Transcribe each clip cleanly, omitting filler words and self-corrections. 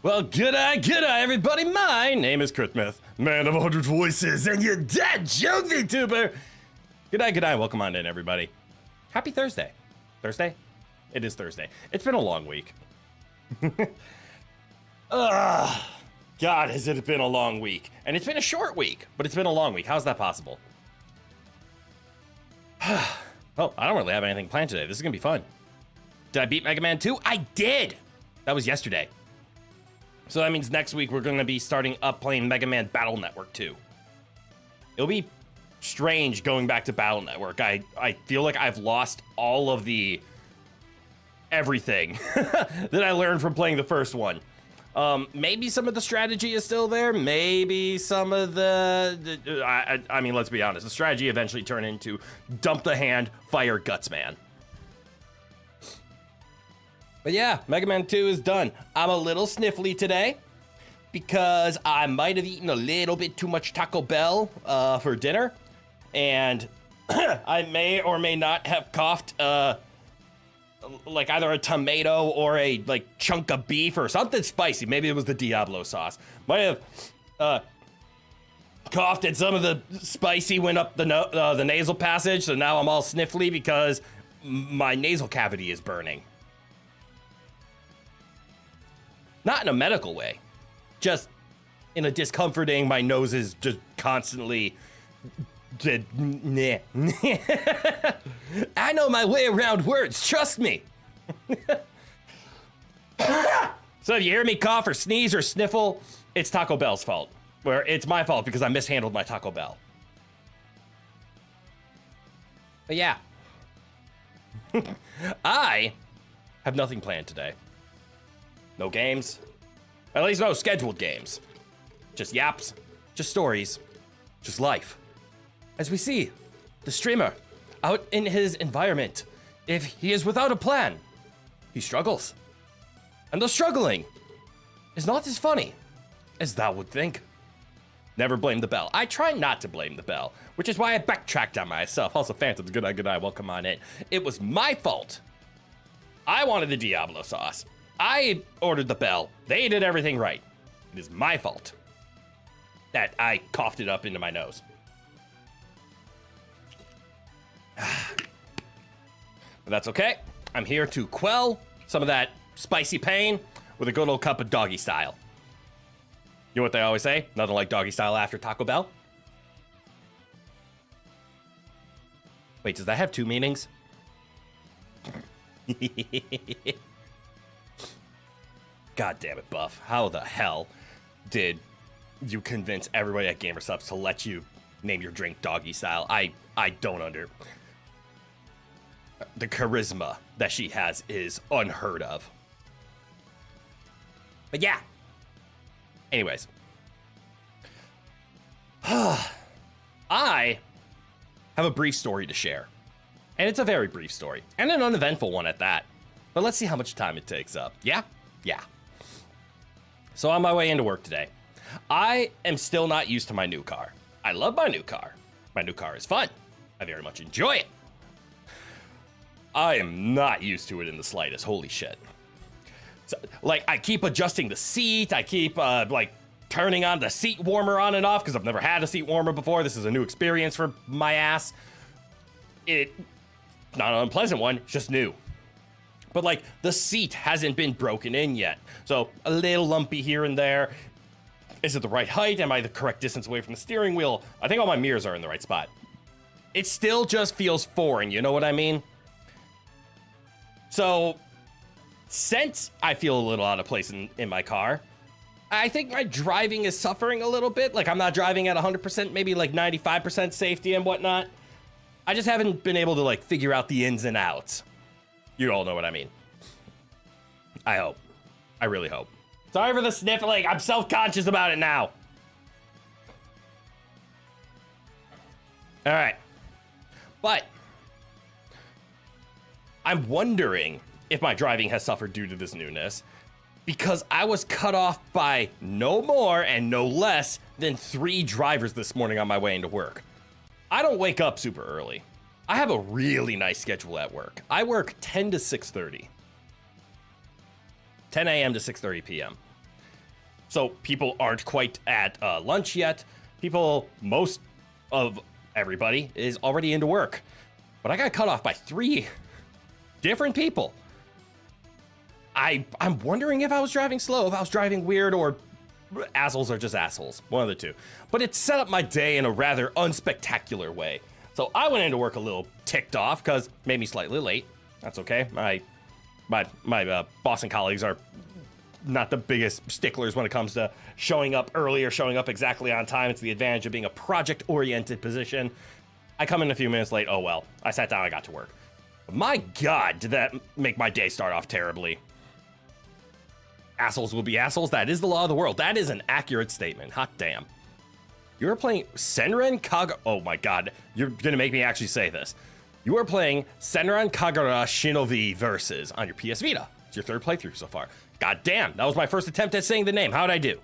Well, g'day, everybody. My name is Mith, man of 100 voices, and your dad joke VTuber. G'day, welcome on in, everybody. Happy Thursday. Thursday? It is Thursday. It's been a long week. God, has it been a long week. And it's been a short week, but it's been a long week. How's that possible? Well, I don't really have anything planned today. This is gonna be fun. Did I beat Mega Man 2? I did! That was yesterday. So that means next week we're going to be starting up playing Mega Man Battle Network 2. It'll be strange going back to Battle Network. I feel like I've lost all of the everything that I learned from playing the first one. Maybe some of the strategy is still there. Maybe some of I mean, let's be honest. The strategy eventually turned into dump the hand, fire guts, man. But yeah, Mega Man 2 is done. I'm a little sniffly today because I might have eaten a little bit too much Taco Bell for dinner. And I may or may not have coughed like either a tomato or a chunk of beef or something spicy. Maybe it was the Diablo sauce. Might have coughed and some of the spicy went up the nasal passage. So now I'm all sniffly because my nasal cavity is burning. Not in a medical way, just in a discomforting, my nose is just constantly, I know my way around words, trust me. So if you hear me cough or sneeze or sniffle, it's Taco Bell's fault. Or it's my fault because I mishandled my Taco Bell. But yeah. I have nothing planned today. No games. At least no scheduled games. Just yaps. Just stories. Just life. As we see, the streamer out in his environment, if he is without a plan, he struggles. And the struggling is not as funny as thou would think. Never blame the bell. I try not to blame the bell, which is why I backtracked on myself. Also, Phantoms, good night, welcome on in. It was my fault. I wanted the Diablo sauce. I ordered the bell. They did everything right. It is my fault that I coughed it up into my nose. But that's okay. I'm here to quell some of that spicy pain with a good old cup of doggy style. You know what they always say? Nothing like doggy style after Taco Bell. Wait, does that have two meanings? God damn it, Buff. How the hell did you convince everybody at GamerSubs to let you name your drink doggy style? I don't under... The charisma that she has is unheard of. But yeah. Anyways. I have a brief story to share. And it's a very brief story. And an uneventful one at that. But let's see how much time it takes up. Yeah? Yeah. So on my way into work today, I am still not used to my new car. I love my new car. My new car is fun. I very much enjoy it. I am not used to it in the slightest. Holy shit. So, I keep adjusting the seat. I keep, turning on the seat warmer on and off because I've never had a seat warmer before. This is a new experience for my ass. It's not an unpleasant one, it's just new. But, the seat hasn't been broken in yet. So, a little lumpy here and there. Is it the right height? Am I the correct distance away from the steering wheel? I think all my mirrors are in the right spot. It still just feels foreign, you know what I mean? So, since I feel a little out of place in my car, I think my driving is suffering a little bit. I'm not driving at 100%, maybe 95% safety and whatnot. I just haven't been able to, figure out the ins and outs. You all know what I mean. I hope. I really hope. Sorry for the sniffling. I'm self-conscious about it now. All right. But I'm wondering if my driving has suffered due to this newness, because I was cut off by no more and no less than 3 drivers this morning on my way into work. I don't wake up super early. I have a really nice schedule at work. I work 10 to 6:30. 10 a.m. to 6:30 p.m. So people aren't quite at lunch yet. Most of everybody is already into work. But I got cut off by 3 different people. I'm wondering if I was driving slow, if I was driving weird, or assholes are just assholes. One of the two. But it set up my day in a rather unspectacular way. So I went into work a little ticked off because made me slightly late. That's okay. My boss and colleagues are not the biggest sticklers when it comes to showing up early or showing up exactly on time. It's the advantage of being a project-oriented position. I come in a few minutes late. Oh well. I sat down. I got to work. My God, did that make my day start off terribly. Assholes will be assholes. That is the law of the world. That is an accurate statement. Hot damn. You are playing Senran Kagura. Oh my God. You're going to make me actually say this. You are playing Senran Kagura Shinobi Versus on your PS Vita. It's your 3rd playthrough so far. God damn. That was my first attempt at saying the name. How'd I do?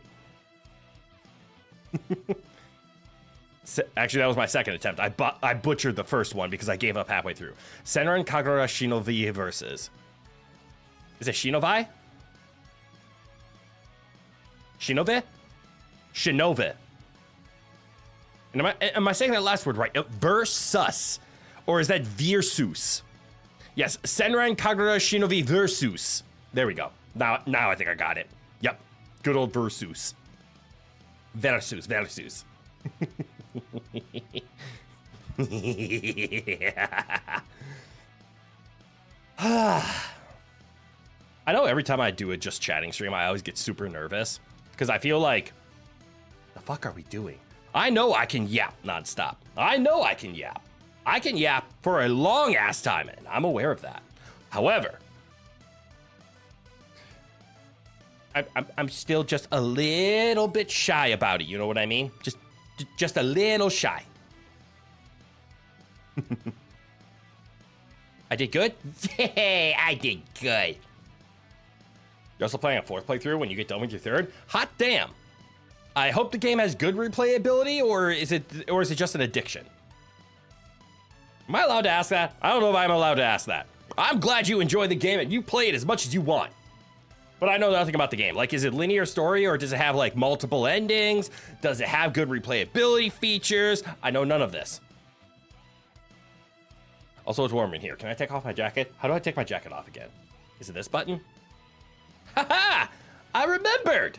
Actually, that was my 2nd attempt. I butchered the first one because I gave up halfway through. Senran Kagura Shinobi Versus. Is it Shinobi? Shinobi? Shinobi. And am I saying that last word right? Versus. Or is that Versus? Yes, Senran Kagura Shinobi Versus. There we go. Now I think I got it. Yep. Good old Versus. Versus. I know every time I do a just chatting stream, I always get super nervous because I feel like, the fuck are we doing? I know I can yap nonstop. I know I can yap. I can yap for a long ass time, and I'm aware of that. However, I'm still just a little bit shy about it. You know what I mean? Just a little shy. I did good? Yay, I did good. You're also playing a 4th playthrough when you get done with your 3rd? Hot damn. I hope the game has good replayability, or is it just an addiction? Am I allowed to ask that? I don't know if I'm allowed to ask that. I'm glad you enjoy the game and you play it as much as you want. But I know nothing about the game. Like, is it linear story, or does it have like multiple endings? Does it have good replayability features? I know none of this. Also, it's warm in here. Can I take off my jacket? How do I take my jacket off again? Is it this button? Haha! I remembered!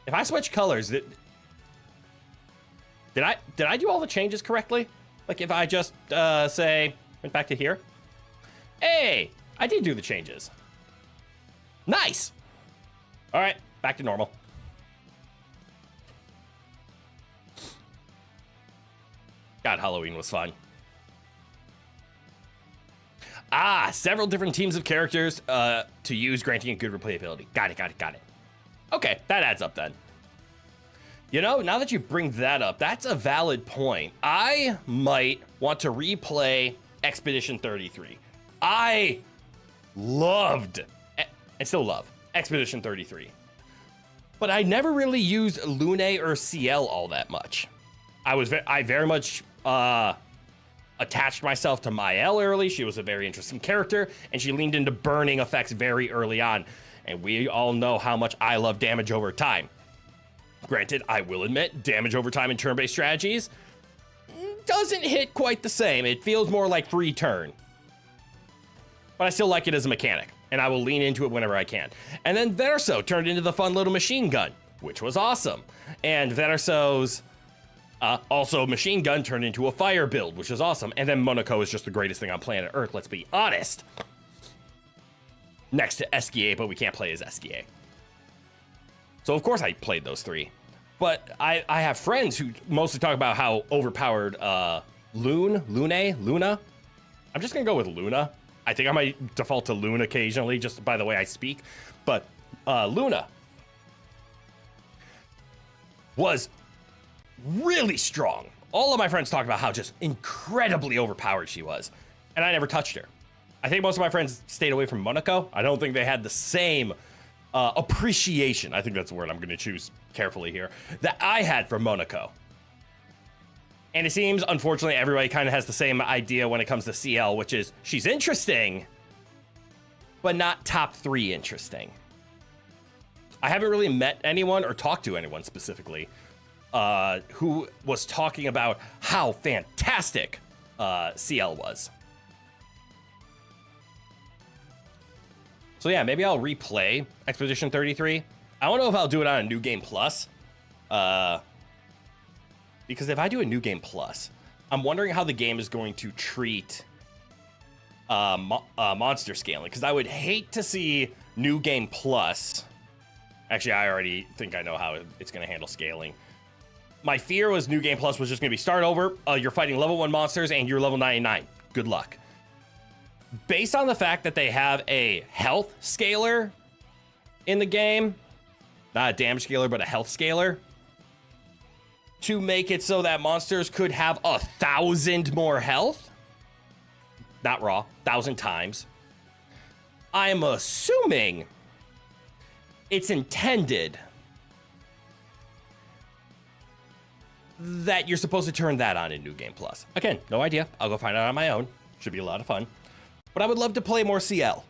If I switch colors, did I do all the changes correctly? Like if I just say went back to here. Hey, I did do the changes. Nice. All right, back to normal. God, Halloween was fun. Several different teams of characters to use, granting a good replayability. Got it. Okay, that adds up then. You know, now that you bring that up, that's a valid point. I might want to replay Expedition 33. I loved, and still love, Expedition 33. But I never really used Lune or CL all that much. I very much attached myself to Mael early. She was a very interesting character, and she leaned into burning effects very early on. And we all know how much I love damage over time. Granted, I will admit, damage over time in turn-based strategies doesn't hit quite the same. It feels more like free turn. But I still like it as a mechanic, and I will lean into it whenever I can. And then Verso turned into the fun little machine gun, which was awesome. And Verso's also machine gun turned into a fire build, which is awesome. And then Monaco is just the greatest thing on planet Earth, let's be honest. Next to Esquier, but we can't play as Esquier. So of course I played those 3. But I have friends who mostly talk about how overpowered Luna. I'm just gonna go with Luna. I think I might default to Luna occasionally, just by the way I speak. But Luna was really strong. All of my friends talked about how just incredibly overpowered she was. And I never touched her. I think most of my friends stayed away from Monaco. I don't think they had the same appreciation, I think that's the word I'm going to choose carefully here, that I had for Monaco. And it seems, unfortunately, everybody kind of has the same idea when it comes to CL, which is she's interesting, but not top 3 interesting. I haven't really met anyone or talked to anyone specifically who was talking about how fantastic CL was. So yeah, maybe I'll replay Expedition 33. I don't know if I'll do it on a New Game Plus. Because if I do a New Game Plus, I'm wondering how the game is going to treat monster scaling. Because I would hate to see New Game Plus. Actually, I already think I know how it's going to handle scaling. My fear was New Game Plus was just going to be start over. You're fighting level 1 monsters and you're level 99. Good luck. Based on the fact that they have a health scaler in the game, not a damage scaler, but a health scaler, to make it so that monsters could have 1,000 more health, not raw, 1,000 times, I'm assuming it's intended that you're supposed to turn that on in New Game Plus. Again, no idea. I'll go find out on my own. Should be a lot of fun. But I would love to play more CL.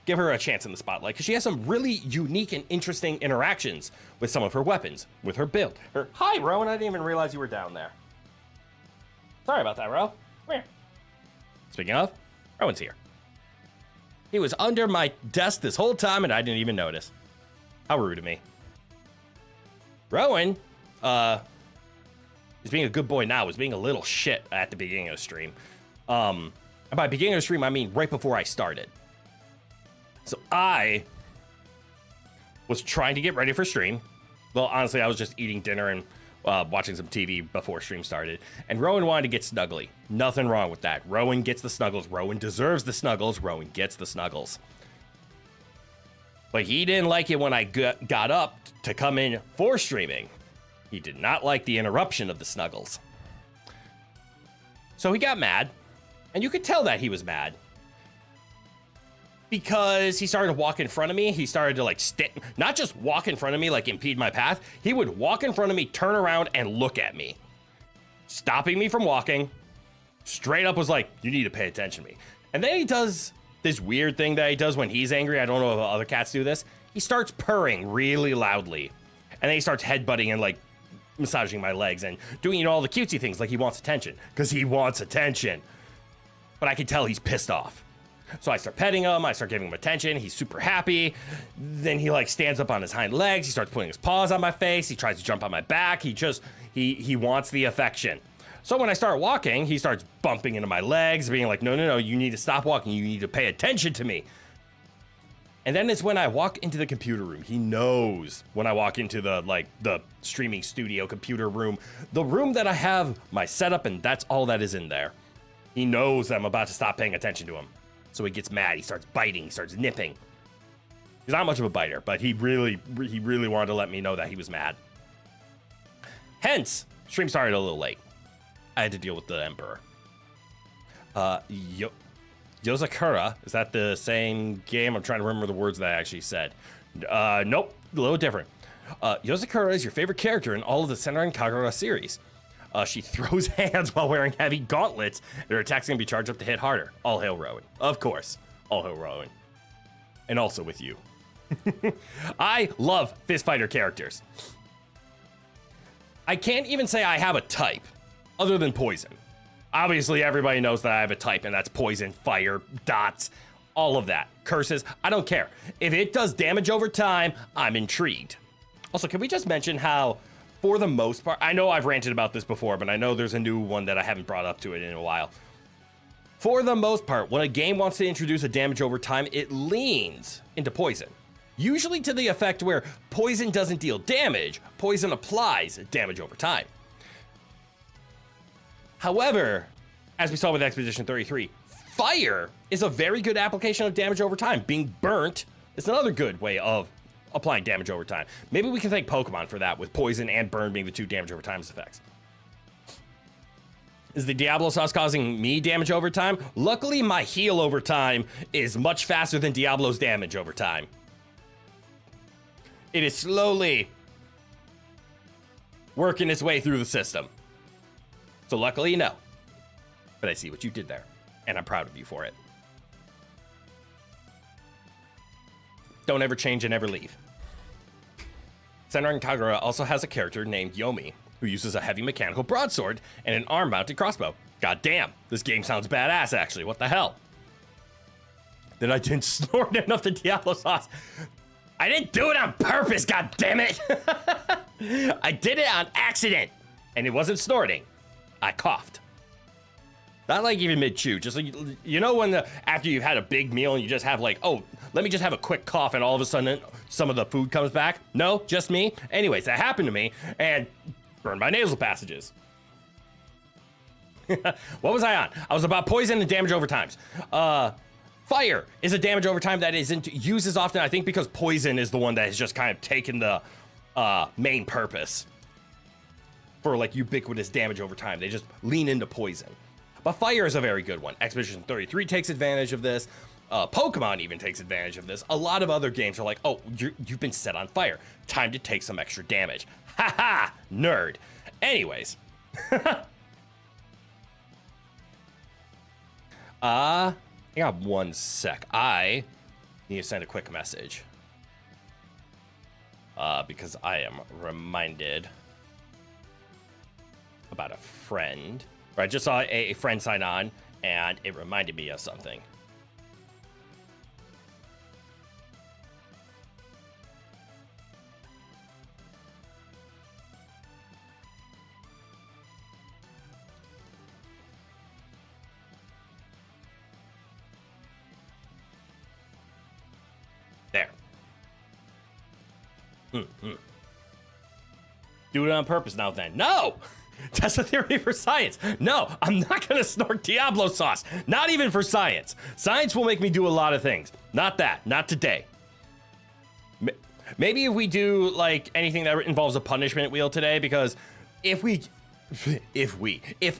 Give her a chance in the spotlight, because she has some really unique and interesting interactions with some of her weapons, with her build. Hi, Rowan. I didn't even realize you were down there. Sorry about that, Ro. Come here. Speaking of, Rowan's here. He was under my desk this whole time, and I didn't even notice. How rude of me. Rowan, is being a good boy now, was being a little shit at the beginning of the stream. And by beginning of the stream, I mean right before I started. So I was trying to get ready for stream. Well, honestly, I was just eating dinner and watching some TV before stream started. And Rowan wanted to get snuggly. Nothing wrong with that. Rowan gets the snuggles. Rowan deserves the snuggles. Rowan gets the snuggles. But he didn't like it when I got up to come in for streaming. He did not like the interruption of the snuggles. So he got mad. And you could tell that he was mad. Because he started to walk in front of me. He started to like not just walk in front of me, like impede my path. He would walk in front of me, turn around and look at me. Stopping me from walking. Straight up was like, you need to pay attention to me. And then he does this weird thing that he does when he's angry. I don't know if other cats do this. He starts purring really loudly. And then he starts headbutting and like massaging my legs and doing all the cutesy things like he wants attention. Because he wants attention. But I can tell he's pissed off. So I start petting him. I start giving him attention. He's super happy. Then he like stands up on his hind legs. He starts putting his paws on my face. He tries to jump on my back. He wants the affection. So when I start walking, he starts bumping into my legs, being like, no, you need to stop walking. You need to pay attention to me. And then it's when I walk into the computer room. He knows when I walk into the streaming studio computer room, the room that I have my setup, and that's all that is in there. He knows that I'm about to stop paying attention to him. So he gets mad. He starts biting. He starts nipping. He's not much of a biter, but he really wanted to let me know that he was mad. Hence, stream started a little late. I had to deal with the Emperor. Yozakura, is that the same game? I'm trying to remember the words that I actually said. Nope, a little different. Yozakura is your favorite character in all of the Senran Kagura series. She throws hands while wearing heavy gauntlets, and her attacks can be charged up to hit harder. All hail Rowan. Of course. All hail Rowan. And also with you. I love fist fighter characters. I can't even say I have a type, other than poison. Obviously, everybody knows that I have a type, and that's poison, fire, dots, all of that. Curses, I don't care. If it does damage over time, I'm intrigued. Also, can we just mention how, for the most part, I know I've ranted about this before, but I know there's a new one that I haven't brought up to it in a while. For the most part, when a game wants to introduce a damage over time, it leans into poison. Usually to the effect where poison doesn't deal damage, poison applies damage over time. However, as we saw with Expedition 33, fire is a very good application of damage over time. Being burnt is another good way of applying damage over time. Maybe we can thank Pokemon for that, with poison and burn being the two damage over time effects. Is the Diablo sauce causing me damage over time? Luckily, my heal over time is much faster than Diablo's damage over time. It is slowly working its way through the system. So luckily, no. But I see what you did there, and I'm proud of you for it. don't ever change and never leave. Senran Kagura also has a character named Yomi, who uses a heavy mechanical broadsword and an arm-mounted crossbow. God damn, this game sounds badass, actually. What the hell? Then I didn't snort enough to Diablo sauce. I didn't do it on purpose, god damn it! I did it on accident, and it wasn't snorting. I coughed. Not like even mid-chew, just like, you know when after you've had a big meal and you just have like, oh, let me just have a quick cough and all of a sudden some of the food comes back? No, just me? Anyways, that happened to me and burned my nasal passages. What was I on? I was about poison and damage over times. Fire is a damage over time that isn't used as often, I think because poison is the one that has just kind of taken the main purpose for like ubiquitous damage over time. They just lean into poison. But fire is a very good one. Expedition 33 takes advantage of this. Pokemon even takes advantage of this. A lot of other games are like, oh, you've been set on fire. Time to take some extra damage. Ha ha! Nerd. Anyways. I got 1 sec. I need to send a quick message. Because I am reminded about a friend. I just saw a friend sign on, and it reminded me of something. There. Do it on purpose now then. No! Test the theory for science. No, I'm not gonna snort Diablo sauce. Not even for science. Science will make me do a lot of things. Not that. Not today. Maybe if we do like anything that involves a punishment wheel today, because if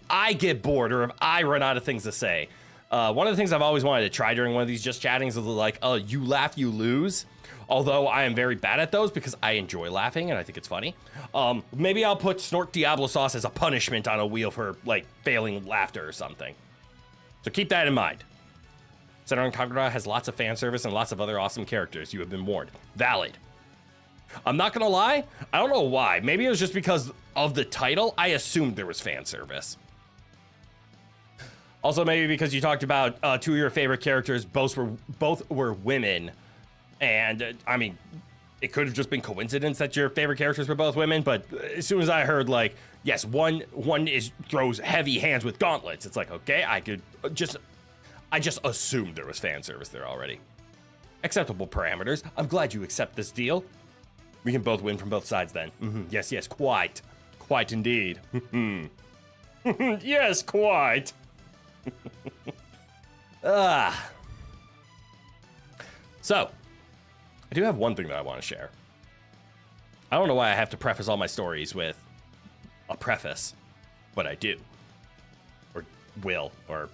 I get bored or if I run out of things to say, one of the things I've always wanted to try during one of these just chattings is like, oh, you laugh, you lose. Although I am very bad at those because I enjoy laughing and I think it's funny. Maybe I'll put snort Diablo sauce as a punishment on a wheel for like failing laughter or something. So keep that in mind. Senran Kagura has lots of fan service and lots of other awesome characters. You have been warned. Valid. I'm not gonna lie, I don't know why. Maybe it was just because of the title. I assumed there was fan service. Also, maybe because you talked about two of your favorite characters, both were women. And I mean, it could have just been coincidence that your favorite characters were both women, but as soon as I heard like, yes, one throws heavy hands with gauntlets, it's like, okay, I just assumed there was fan service there already. Acceptable parameters. I'm glad you accept this deal. We can both win from both sides then. Yes, quite indeed. Yes, quite. So, I do have one thing that I want to share. I don't know why I have to preface all my stories with a preface, but I do. Or will, or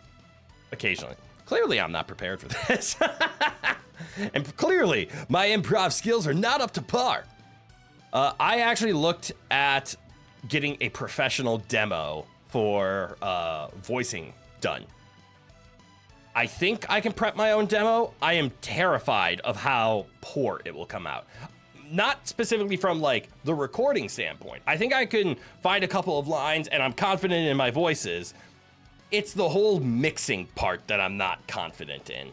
occasionally. Clearly, I'm not prepared for this. And clearly, my improv skills are not up to par. I actually looked at getting a professional demo for voicing done. I think I can prep my own demo. I am terrified of how poor it will come out. Not specifically from like the recording standpoint. I think I can find a couple of lines and I'm confident in my voices. It's the whole mixing part that I'm not confident in.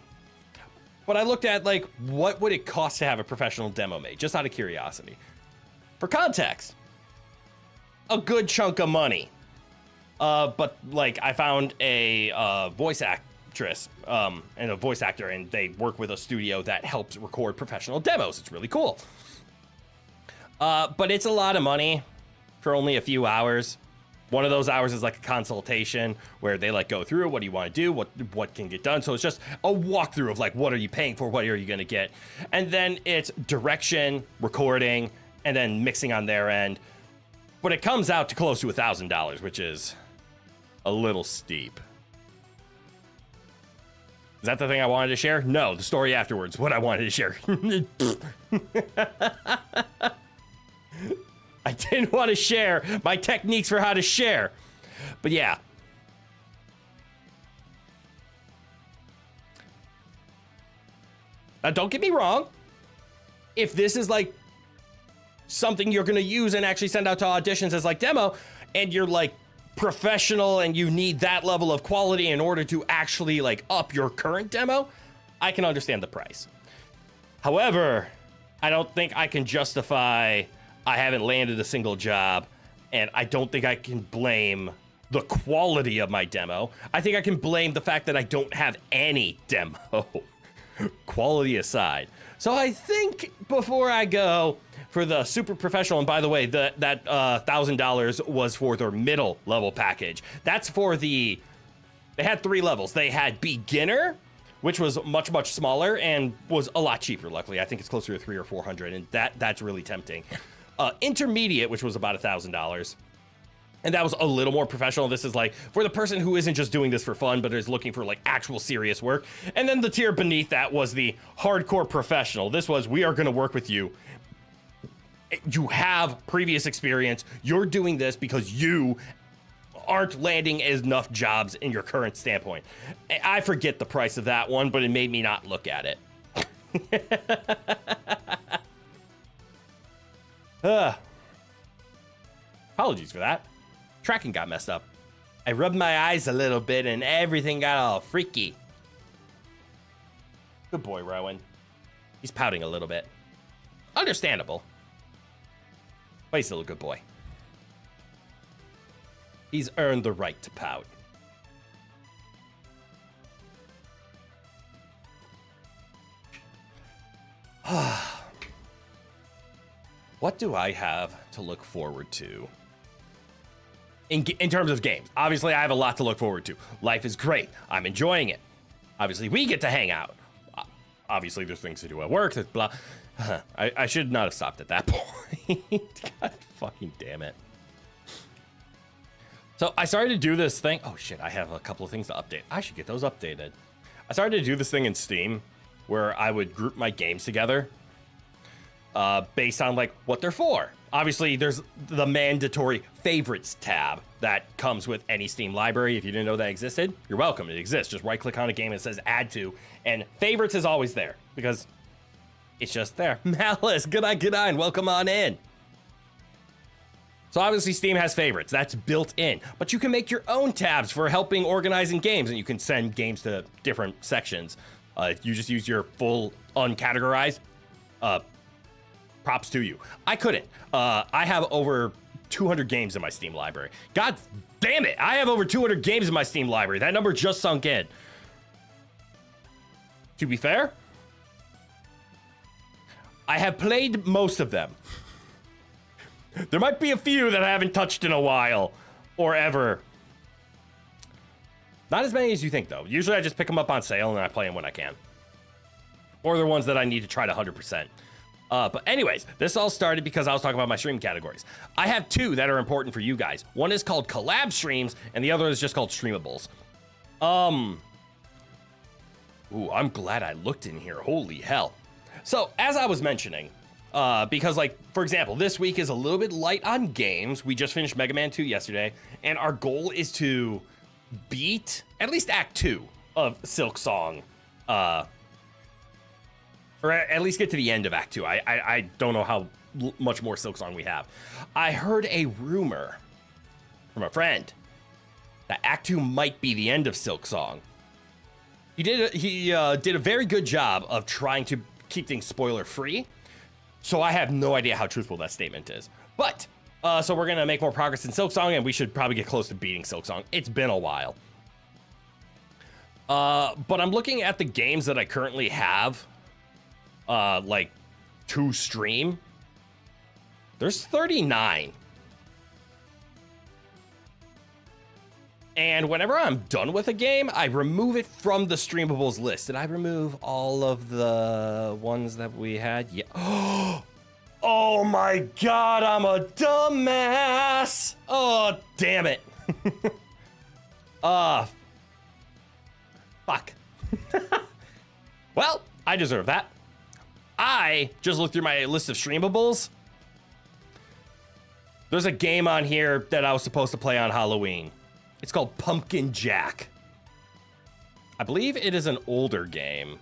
But I looked at like, what would it cost to have a professional demo made? Just out of curiosity. For context, a good chunk of money. But like I found a voice actor and a voice actor, and they work with a studio that helps record professional demos. It's really cool. But it's a lot of money for only a few hours. One of those hours is like a consultation where they like go through what do you want to do, what can get done. So it's just a walkthrough of like, what are you paying for? What are you going to get? And then it's direction, recording, and then mixing on their end. But it comes out to close to $1,000, which is a little steep. Is that the thing I wanted to share? No, the story afterwards, what I wanted to share. I didn't want to share my techniques for how to share. But yeah. Now, don't get me wrong. if this is like something you're going to use and actually send out to auditions as like demo, and you're like professional and you need that level of quality in order to actually like up your current demo, I can understand the price. However, I don't think I can justify I haven't landed a single job, and I don't think I can blame the quality of my demo. I think I can blame the fact that I don't have any demo, quality aside. So I think before I go for the super professional, and by the way, that $1,000 was for their middle level package. That's for they had 3 levels. They had beginner, which was much, much smaller and was a lot cheaper, luckily. I think it's closer to $300 or $400, and that's really tempting. Intermediate, which was about $1,000. And that was a little more professional. This is like for the person who isn't just doing this for fun, but is looking for like actual serious work. And then the tier beneath that was the hardcore professional. This was, we are going to work with you. You have previous experience. You're doing this because you aren't landing enough jobs in your current standpoint. I forget the price of that one, but it made me not look at it. Apologies for that. Tracking got messed up. I rubbed my eyes a little bit and everything got all freaky. Good boy, Rowan. He's pouting a little bit. Understandable. But he's still a good boy. He's earned the right to pout. What do I have to look forward to? In terms of games, obviously I have a lot to look forward to. Life is great. I'm enjoying it. Obviously we get to hang out. Obviously there's things to do at work. Blah. I should not have stopped at that point. God fucking damn it. So I started to do this thing. Oh shit, I have a couple of things to update. I should get those updated. I started to do this thing in Steam where I would group my games together based on like what they're for. Obviously, there's the mandatory favorites tab that comes with any Steam library. If you didn't know that existed, you're welcome. It exists. Just right click on a game and it says add to, and favorites is always there because it's just there. Malice, good on, welcome on in. So obviously Steam has favorites, that's built in, but you can make your own tabs for helping organizing games, and you can send games to different sections. You just use your full uncategorized, props to you. I couldn't. I have over 200 games in my Steam library. God damn it, I have over 200 games in my Steam library. That number just sunk in. To be fair, I have played most of them. There might be a few that I haven't touched in a while, or ever. Not as many as you think, though. Usually I just pick them up on sale and I play them when I can. Or they're ones that I need to try to 100%. But anyways, this all started because I was talking about my stream categories. I have 2 that are important for you guys. One is called collab streams, and the other is just called streamables. Ooh, I'm glad I looked in here. Holy hell. So, as I was mentioning, because, like, for example, this week is a little bit light on games. We just finished Mega Man 2 yesterday, and our goal is to beat at least Act 2 of Silk Song, or at least get to the end of Act 2. I don't know how much more Silk Song we have. I heard a rumor from a friend that Act 2 might be the end of Silk Song. He did a very good job of trying to keep things spoiler free. So I have no idea how truthful that statement is. But, so we're gonna make more progress in Silk Song, and we should probably get close to beating Silk Song. It's been a while. But I'm looking at the games that I currently have, like, to stream. There's 39. And whenever I'm done with a game, I remove it from the streamables list. Did I remove all of the ones that we had? Yeah. Oh my God, I'm a dumbass. Oh, damn it. Fuck. Well, I deserve that. I just looked through my list of streamables. There's a game on here that I was supposed to play on Halloween. It's called Pumpkin Jack. I believe it is an older game.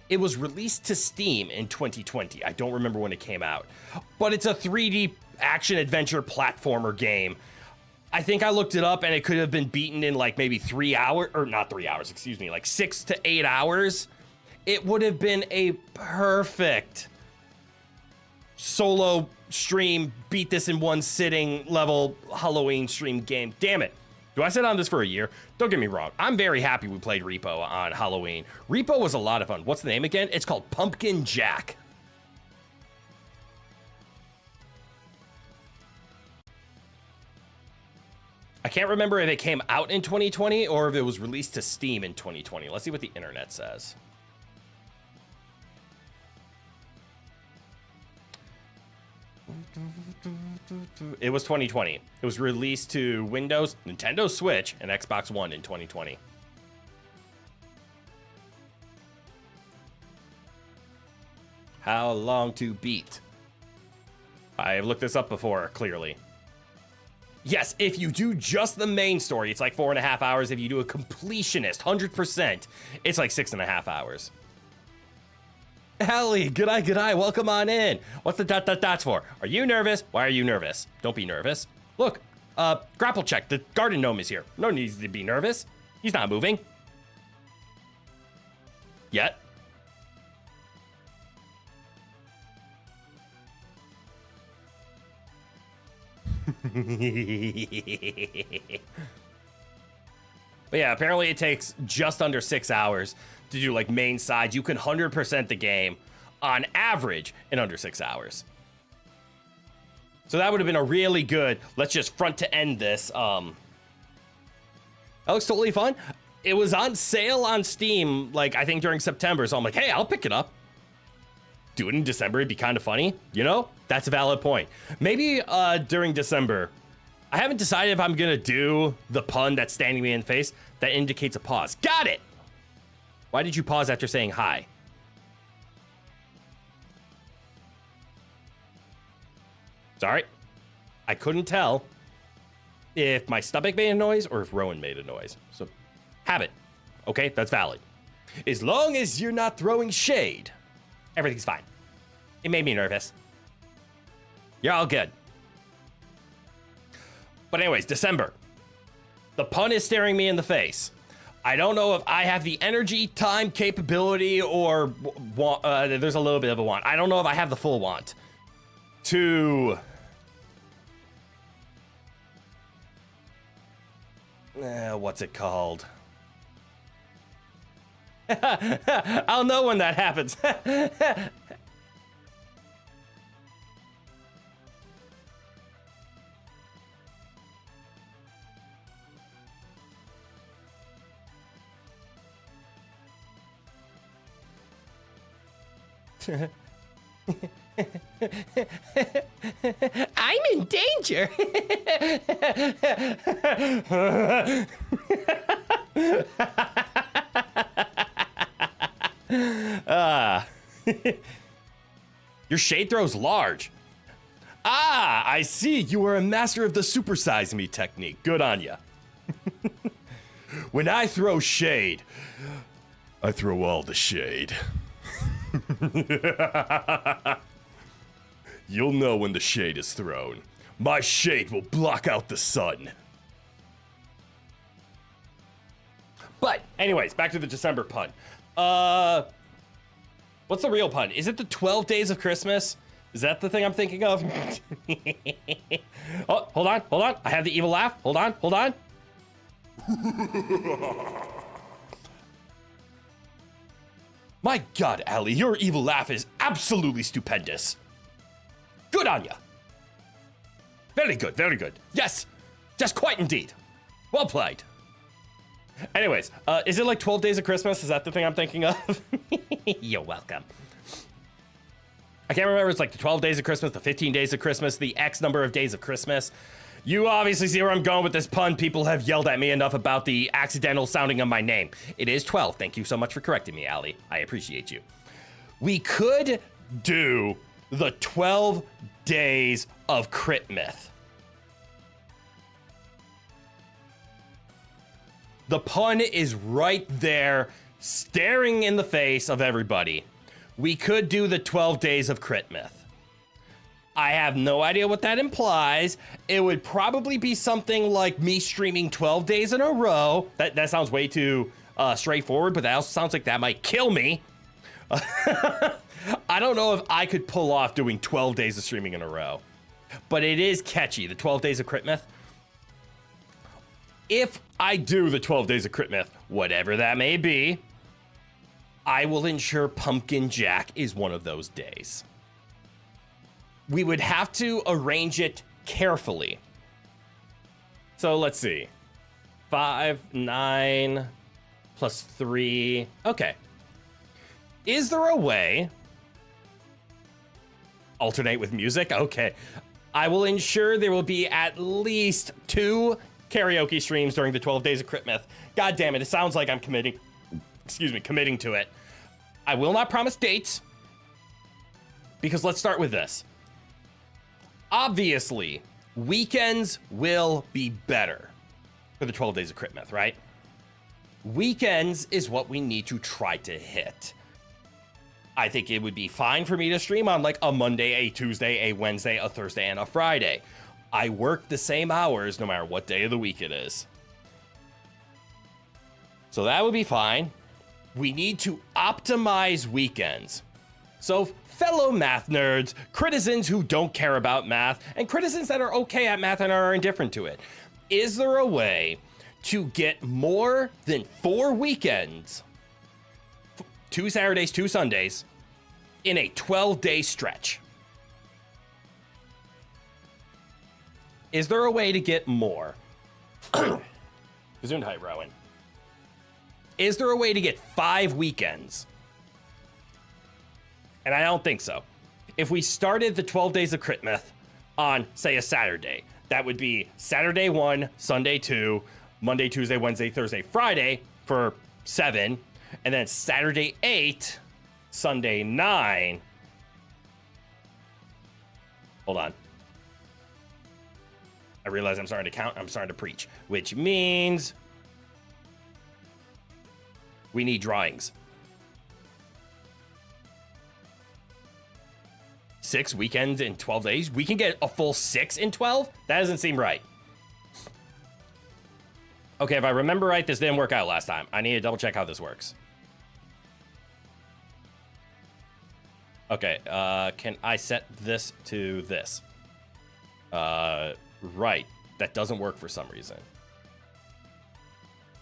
It was released to Steam in 2020. I don't remember when it came out, but it's a 3D action adventure platformer game. I think I looked it up and it could have been beaten in like maybe 3 hours, or not 3 hours, excuse me, like 6 to 8 hours. It would have been a perfect solo stream, beat this in one sitting level Halloween stream game. Damn it. Do I sit on this for a year? Don't get me wrong. I'm very happy we played Repo on Halloween. Repo was a lot of fun. What's the name again? It's called Pumpkin Jack. I can't remember if it came out in 2020 or if it was released to Steam in 2020. Let's see what the internet says. It was 2020. It was released to Windows, Nintendo Switch, and Xbox One in 2020. How long to beat? I have looked this up before, clearly. Yes, if you do just the main story, it's like 4.5 hours. If you do a completionist, 100%, it's like 6.5 hours. Ellie, good eye, welcome on in. What's the dots for? Are you nervous? Why are you nervous? Don't be nervous. Look, grapple check, the garden gnome is here. No need to be nervous. He's not moving. Yet. But yeah, apparently it takes just under 6 hours to do like main sides. You can 100% the game on average in under 6 hours. So that would have been a really good, let's just front to end this. That looks totally fun. It was on sale on Steam, like I think during September. So I'm like, hey, I'll pick it up. Do it in December. It'd be kind of funny. You know, that's a valid point. Maybe during December, I haven't decided if I'm going to do the pun that's standing me in the face that indicates a pause. Got it. Why did you pause after saying hi? Sorry. I couldn't tell if my stomach made a noise or if Rowan made a noise. So have it. Okay, that's valid. As long as you're not throwing shade, everything's fine. It made me nervous. You're all good. But anyways, December. The pun is staring me in the face. I don't know if I have the energy, time, capability, or there's a little bit of a want. I don't know if I have the full want to what's it called? I'll know when that happens. I'm in danger. Your shade throw's large. Ah, I see. You are a master of the supersize me technique. Good on ya. When I throw shade, I throw all the shade. You'll know when the shade is thrown. My shade will block out the sun. But anyways, back to the December pun. What's the real pun? Is it the 12 days of Christmas? Is that the thing I'm thinking of? Oh, hold on. I have the evil laugh. Hold on. My God, Allie, your evil laugh is absolutely stupendous. Good on ya. Very good. Yes, quite indeed. Well played. Anyways, is it like 12 Days of Christmas? Is that the thing I'm thinking of? You're welcome. I can't remember. It's like the 12 Days of Christmas, the 15 Days of Christmas, the X number of days of Christmas. You obviously see where I'm going with this pun. People have yelled at me enough about the accidental sounding of my name. It is 12. Thank you so much for correcting me, Allie. I appreciate you. We could do the 12 days of Crit Myth. The pun is right there staring in the face of everybody, we could do the 12 days of Crit Myth. I have no idea what that implies. It would probably be something like me streaming 12 days in a row. That sounds way too straightforward, but that also sounds like that might kill me. I don't know if I could pull off doing 12 days of streaming in a row, but it is catchy, the 12 days of Crit Myth. If I do the 12 days of Crit Myth, whatever that may be, I will ensure Pumpkin Jack is one of those days. We would have to arrange it carefully. So let's see. 5, 9, plus 3. Okay. Is there a way? Alternate with music? Okay. I will ensure there will be at least 2 karaoke streams during the 12 days of Crit Myth. God damn it. It sounds like I'm committing to it. I will not promise dates, because let's start with this. Obviously, weekends will be better for the 12 days of Crit Myth, right? Weekends is what we need to try to hit. I think it would be fine for me to stream on like a Monday, a Tuesday, a Wednesday, a Thursday, and a Friday. I work the same hours no matter what day of the week it is. So that would be fine. We need to optimize weekends. So fellow math nerds, critizens who don't care about math, and critizens that are okay at math and are indifferent to it, is there a way to get more than 4 weekends, 2 Saturdays, 2 Sundays, in a 12-day stretch? Is there a way to get more? Gesundheit, Rowan. Is there a way to get 5 weekends? And I don't think so. If we started the 12 days of Crit Myth on, say, a Saturday, that would be Saturday 1, Sunday 2, Monday, Tuesday, Wednesday, Thursday, Friday for 7, and then Saturday 8, Sunday 9. Hold on. I realize I'm starting to count. I'm starting to preach, which means we need drawings. 6 weekends in 12 days? We can get a full 6 in 12? That doesn't seem right. Okay, if I remember right, this didn't work out last time. I need to double check how this works. Okay, can I set this to this? Right. That doesn't work for some reason.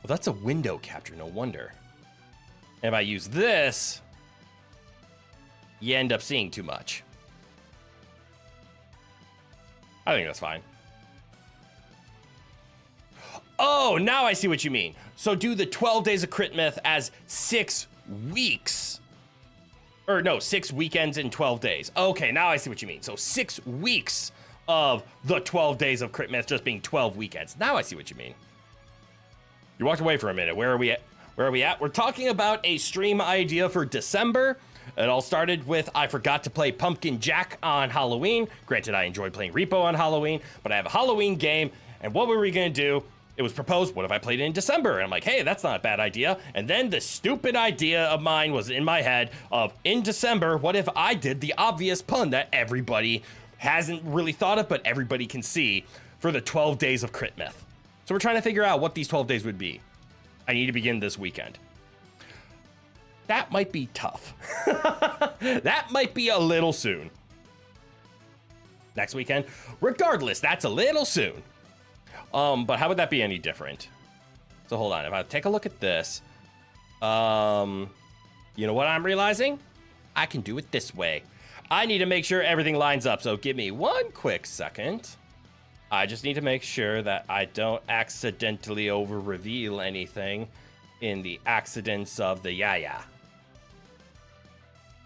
Well, that's a window capture, no wonder. And if I use this, you end up seeing too much. I think that's fine. Oh, now I see what you mean. So do the 12 days of Crit Myth as 6 weeks. Or no, 6 weekends in 12 days. Okay, now I see what you mean. So 6 weeks of the 12 days of Crit Myth just being 12 weekends. Now I see what you mean. You walked away for a minute. Where are we at? We're talking about a stream idea for December. It all started with I forgot to play Pumpkin Jack on Halloween. Granted, I enjoyed playing Repo on Halloween, but I have a Halloween game, and what were we gonna do? It was proposed, what if I played it in December? And I'm like, hey, that's not a bad idea. And then the stupid idea of mine was in my head of, in December, what if I did the obvious pun that everybody hasn't really thought of, but everybody can see for the 12 days of Crit Myth. So we're trying to figure out what these 12 days would be. I need to begin this weekend. That might be tough. That might be a little soon. Next weekend. Regardless, that's a little soon. But how would that be any different? So hold on. If I take a look at this, you know what I'm realizing? I can do it this way. I need to make sure everything lines up. So give me one quick second. I just need to make sure that I don't accidentally over reveal anything in the accidents of the yaya.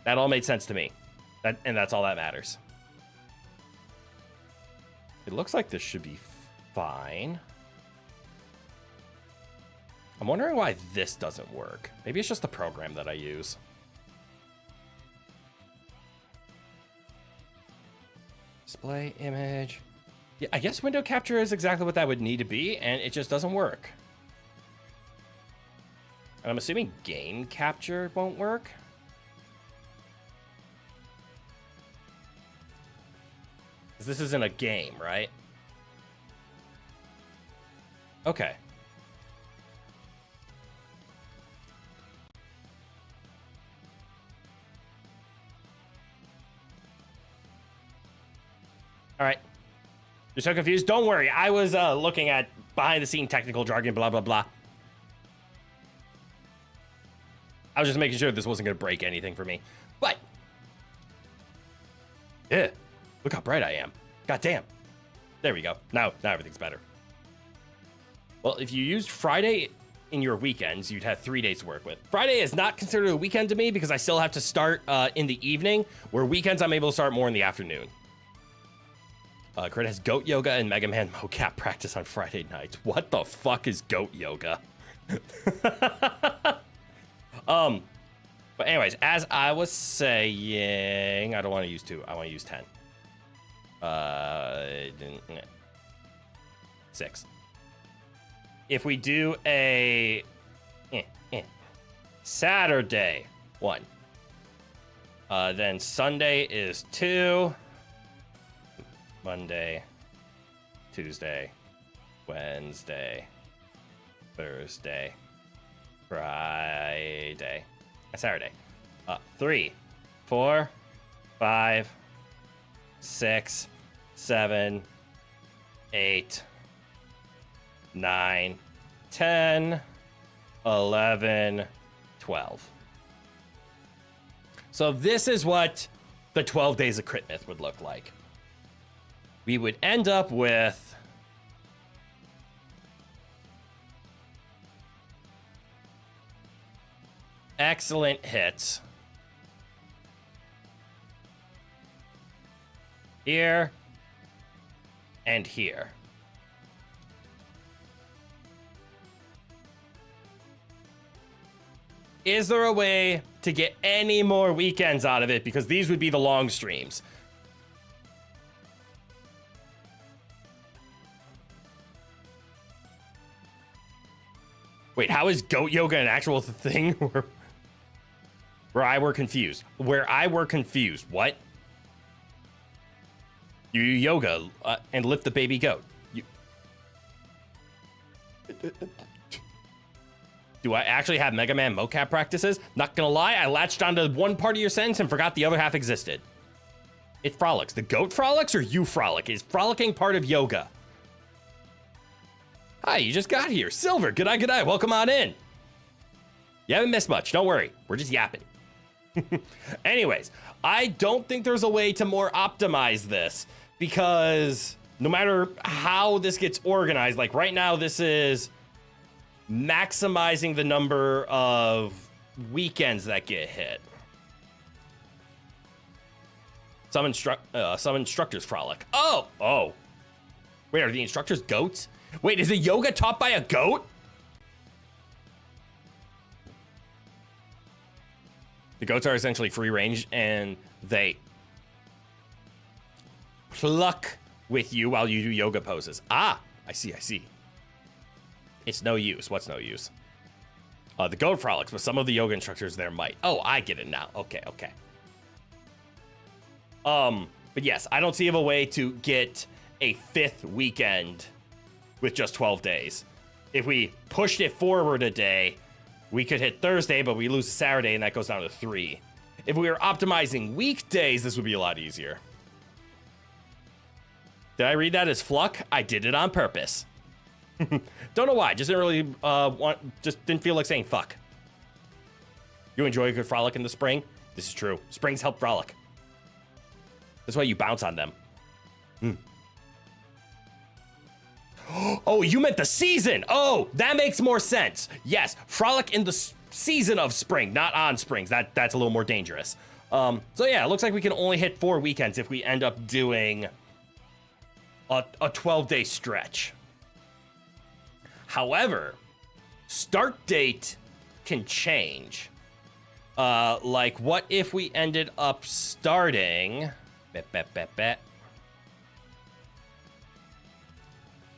That all made sense to me. And that's all that matters. It looks like this should be fine. I'm wondering why this doesn't work. Maybe it's just the program that I use. Display image. Yeah, I guess window capture is exactly what that would need to be, and it just doesn't work. And I'm assuming game capture won't work. This isn't a game, right? Okay. All right. You're so confused? Don't worry. I was looking at behind-the-scene technical jargon, blah, blah, blah. I was just making sure this wasn't going to break anything for me. But, yeah, look how bright I am. God damn. There we go. Now everything's better. Well, if you used Friday in your weekends, you'd have 3 days to work with. Friday is not considered a weekend to me because I still have to start in the evening, where weekends I'm able to start more in the afternoon. Crit has goat yoga and Mega Man mocap practice on Friday nights. What the fuck is goat yoga? But anyways, as I was saying, I don't want to use 2. I want to use 10. 6. If we do a Saturday 1, then Sunday is 2. Monday, Tuesday, Wednesday, Thursday, Friday, Saturday. 3, 4, 5, 6, 7, 8, 9, 10, 11, 12. So this is what the 12 days of Crit Myth would look like. We would end up with excellent hits here and here. Is there a way to get any more weekends out of it? Because these would be the long streams. Wait, how is goat yoga an actual thing? Where I were confused. What? You do yoga and lift the baby goat. Do I actually have Mega Man mocap practices? Not gonna lie, I latched onto one part of your sentence and forgot the other half existed. It frolics. The goat frolics or you frolic? Is frolicking part of yoga? Hi, you just got here. Silver, good eye. Welcome on in. You haven't missed much. Don't worry. We're just yapping. Anyways, I don't think there's a way to more optimize this because no matter how this gets organized, like right now, this is maximizing the number of weekends that get hit. Some instructors frolic. Oh. Wait, are the instructors goats? Wait, is the yoga taught by a goat? The goats are essentially free range and they pluck with you while you do yoga poses. Ah, I see. It's no use. What's no use? The goat frolics, but some of the yoga instructors there might. Oh, I get it now. Okay. But yes, I don't see of a way to get a 5th weekend with just 12 days. If we pushed it forward a day, we could hit Thursday, but we lose Saturday, and that goes down to 3. If we were optimizing weekdays, this would be a lot easier. Did I read that as fluck? I did it on purpose. Don't know why. Just didn't really just didn't feel like saying fuck. You enjoy a good frolic in the spring? This is true. Springs help frolic. That's why you bounce on them. Oh, you meant the season. Oh, that makes more sense. Yes, frolic in the season of spring, not on springs. That's a little more dangerous. So yeah, it looks like we can only hit 4 weekends if we end up doing a 12-day stretch. However, start date can change. Like, what if we ended up starting...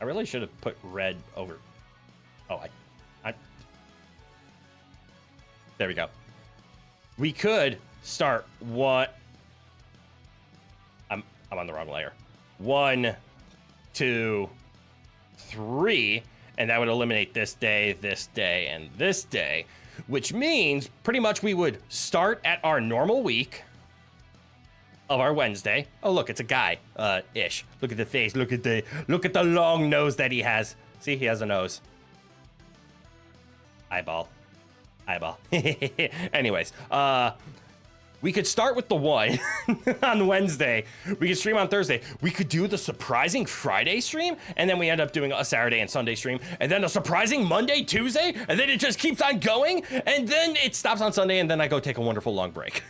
I really should have put red over... Oh, There we go. We could start what? I'm on the wrong layer. 1, 2, 3, and that would eliminate this day, and this day, which means pretty much we would start at our normal week of our Wednesday. Oh, look, it's a guy, ish. Look at the face. Look at the long nose that he has. See, he has a nose. Eyeball. Anyways, we could start with the 1 on Wednesday. We could stream on Thursday. We could do the surprising Friday stream, and then we end up doing a Saturday and Sunday stream, and then a surprising Monday, Tuesday, and then it just keeps on going, and then it stops on Sunday, and then I go take a wonderful long break.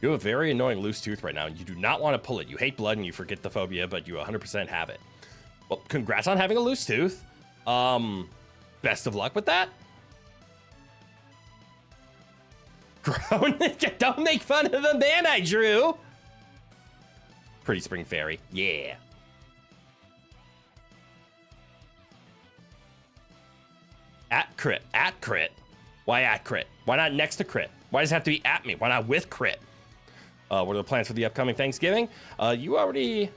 You have a very annoying loose tooth right now, and you do not want to pull it. You hate blood, and you forget the phobia, but you 100% have it. Well, congrats on having a loose tooth. Best of luck with that. Don't make fun of the man I drew. Pretty Spring Fairy. Yeah. At crit. Why at crit? Why not next to crit? Why does it have to be at me? Why not with crit? What are the plans for the upcoming Thanksgiving? You already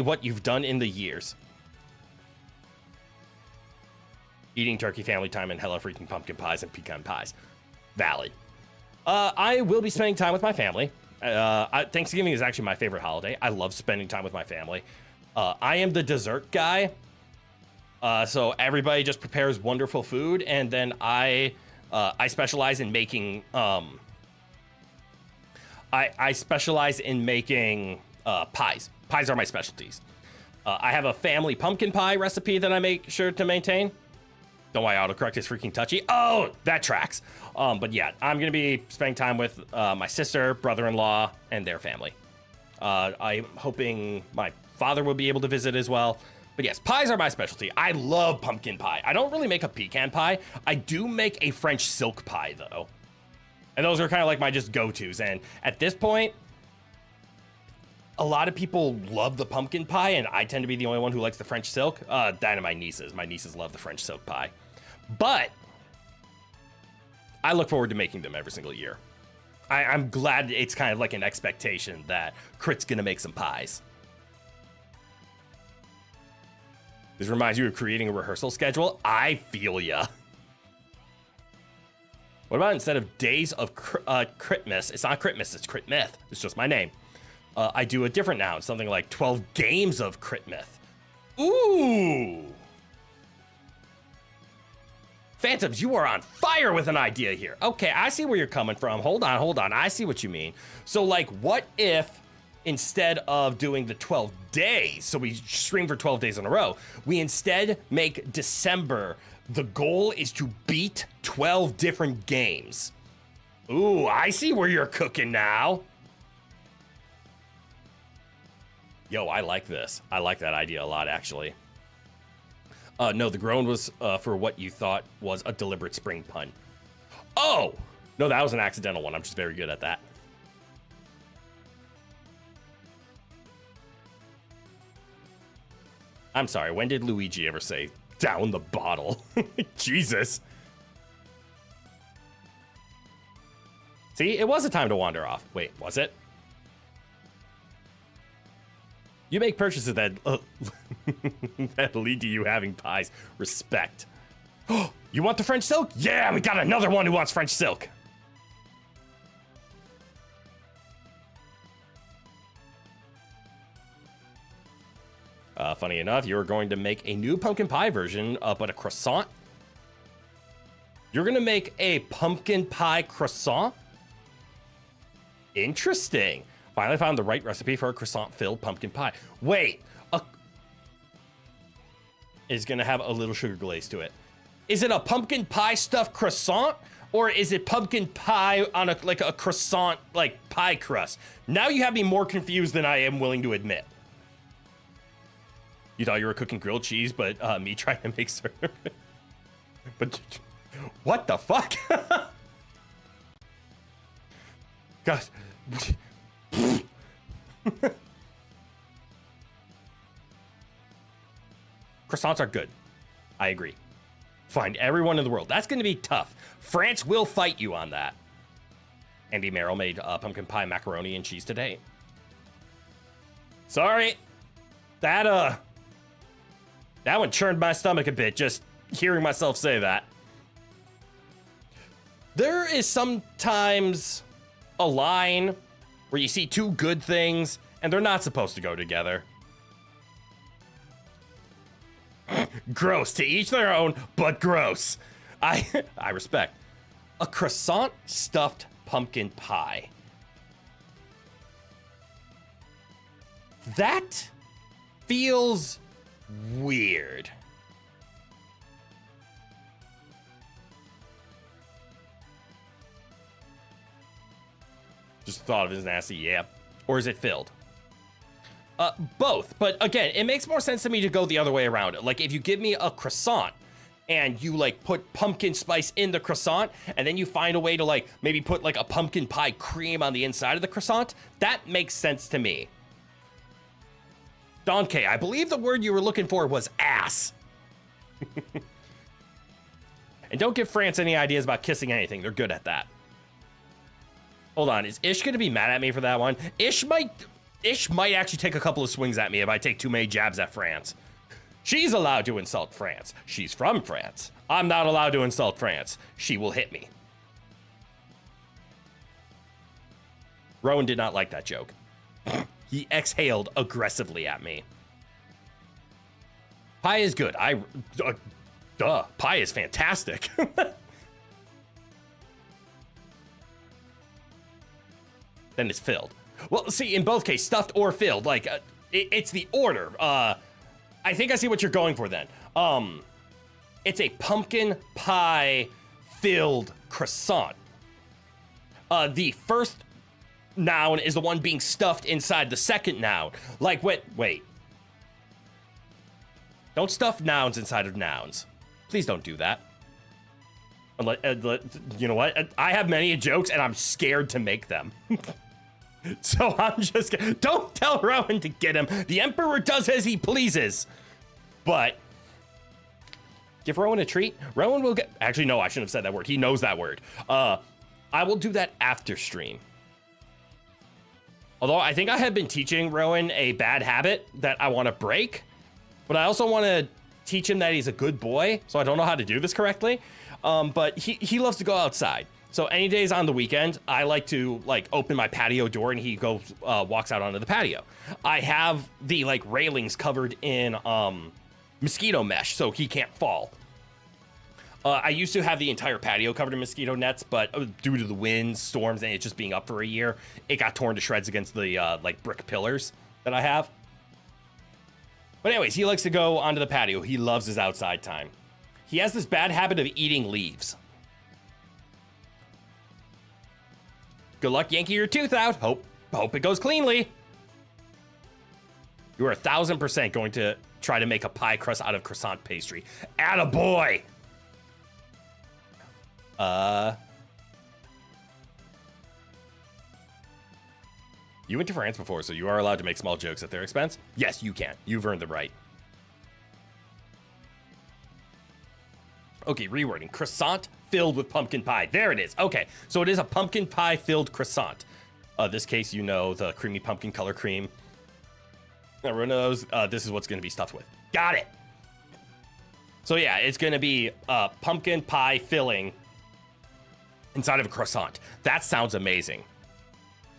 what you've done in the years. Eating turkey, family time, and hella freaking pumpkin pies and pecan pies. Valid. I will be spending time with my family. Thanksgiving is actually my favorite holiday. I love spending time with my family. I am the dessert guy. So everybody just prepares wonderful food, and then I specialize in making I specialize in making pies. Pies are my specialties. I have a family pumpkin pie recipe that I make sure to maintain. Don't worry, autocorrect is freaking touchy. Oh, that tracks. But yeah, I'm going to be spending time with my sister, brother-in-law, and their family. I'm hoping my father will be able to visit as well. But yes, pies are my specialty. I love pumpkin pie. I don't really make a pecan pie. I do make a French silk pie, though. And those are kind of like my just go-tos. And at this point, a lot of people love the pumpkin pie, and I tend to be the only one who likes the French silk. That and my nieces. My nieces love the French silk pie. But I look forward to making them every single year. I'm glad it's kind of like an expectation that Crit's gonna make some pies. This reminds you of creating a rehearsal schedule? I feel ya. What about instead of days of Critmas, it's not Critmas, it's Crit Myth. It's just my name. I do a different noun, something like 12 games of Crit Myth. Ooh! Phantoms, you are on fire with an idea here. Okay, I see where you're coming from. Hold on. I see what you mean. So, like, what if instead of doing the 12 days, so we stream for 12 days in a row, we instead make December, the goal is to beat 12 different games. Ooh, I see where you're cooking now. Yo, I like this. I like that idea a lot, actually. No, the groan was for what you thought was a deliberate spring pun. Oh! No, that was an accidental one. I'm just very good at that. I'm sorry, when did Luigi ever say, down the bottle? Jesus. See, it was a time to wander off. Wait, was it? You make purchases that that lead to you having pies. Respect. Oh, you want the French silk? Yeah, we got another one who wants French silk. Funny enough, you're going to make a new pumpkin pie version, but a croissant. You're going to make a pumpkin pie croissant? Interesting. Finally found the right recipe for a croissant-filled pumpkin pie. Wait, is going to have a little sugar glaze to it. Is it a pumpkin pie stuffed croissant, or is it pumpkin pie on a croissant like pie crust? Now you have me more confused than I am willing to admit. You thought you were cooking grilled cheese, but me trying to make syrup. But what the fuck? Gosh. Croissants are good. I agree. Find everyone in the world. That's going to be tough. France will fight you on that. Andy Merrill made pumpkin pie macaroni and cheese today. Sorry. That one churned my stomach a bit, just hearing myself say that. There is sometimes a line where you see two good things, and they're not supposed to go together. Gross. To each their own, but gross. I respect. A croissant stuffed pumpkin pie. That feels weird. Just thought of it as nasty, yeah. Or is it filled? Both. But again, it makes more sense to me to go the other way around. Like, if you give me a croissant and you, like, put pumpkin spice in the croissant, and then you find a way to, like, maybe put, like, a pumpkin pie cream on the inside of the croissant, that makes sense to me. Donkey, I believe the word you were looking for was ass. And don't give France any ideas about kissing anything. They're good at that. Hold on, is Ish gonna be mad at me for that one? Ish might actually take a couple of swings at me if I take too many jabs at France. She's allowed to insult France. She's from France. I'm not allowed to insult France. She will hit me. Rowan did not like that joke. He exhaled aggressively at me. Pie is good. Duh. Pie is fantastic. Then it's filled. Well, see, in both cases, stuffed or filled, like, it's the order. I think I see what you're going for then. It's a pumpkin pie filled croissant. The first noun is the one being stuffed inside the second noun. Like, wait. Don't stuff nouns inside of nouns. Please don't do that. You know what? I have many jokes and I'm scared to make them. So I'm just don't tell Rowan to get him. The Emperor does as he pleases. But give Rowan a treat. Rowan will get... Actually, no, I shouldn't have said that word. He knows that word. I will do that after stream. Although I think I have been teaching Rowan a bad habit that I want to break. But I also want to teach him that he's a good boy. So I don't know how to do this correctly. But he loves to go outside. So any days on the weekend, I like to like open my patio door and he goes, walks out onto the patio. I have the like railings covered in mosquito mesh so he can't fall. I used to have the entire patio covered in mosquito nets, but due to the winds, storms, and it just being up for a year, it got torn to shreds against the like brick pillars that I have. But anyways, he likes to go onto the patio. He loves his outside time. He has this bad habit of eating leaves. Good luck yanking your tooth out. Hope it goes cleanly. You are 1,000% going to try to make a pie crust out of croissant pastry. Attaboy! You went to France before, so you are allowed to make small jokes at their expense? Yes, you can. You've earned the right. Okay, rewording. Croissant filled with pumpkin pie. There it is. Okay, so it is a pumpkin pie filled croissant. This case, you know, the creamy pumpkin color cream. Everyone knows this is what's going to be stuffed with. Got it. So yeah, it's going to be pumpkin pie filling inside of a croissant. That sounds amazing.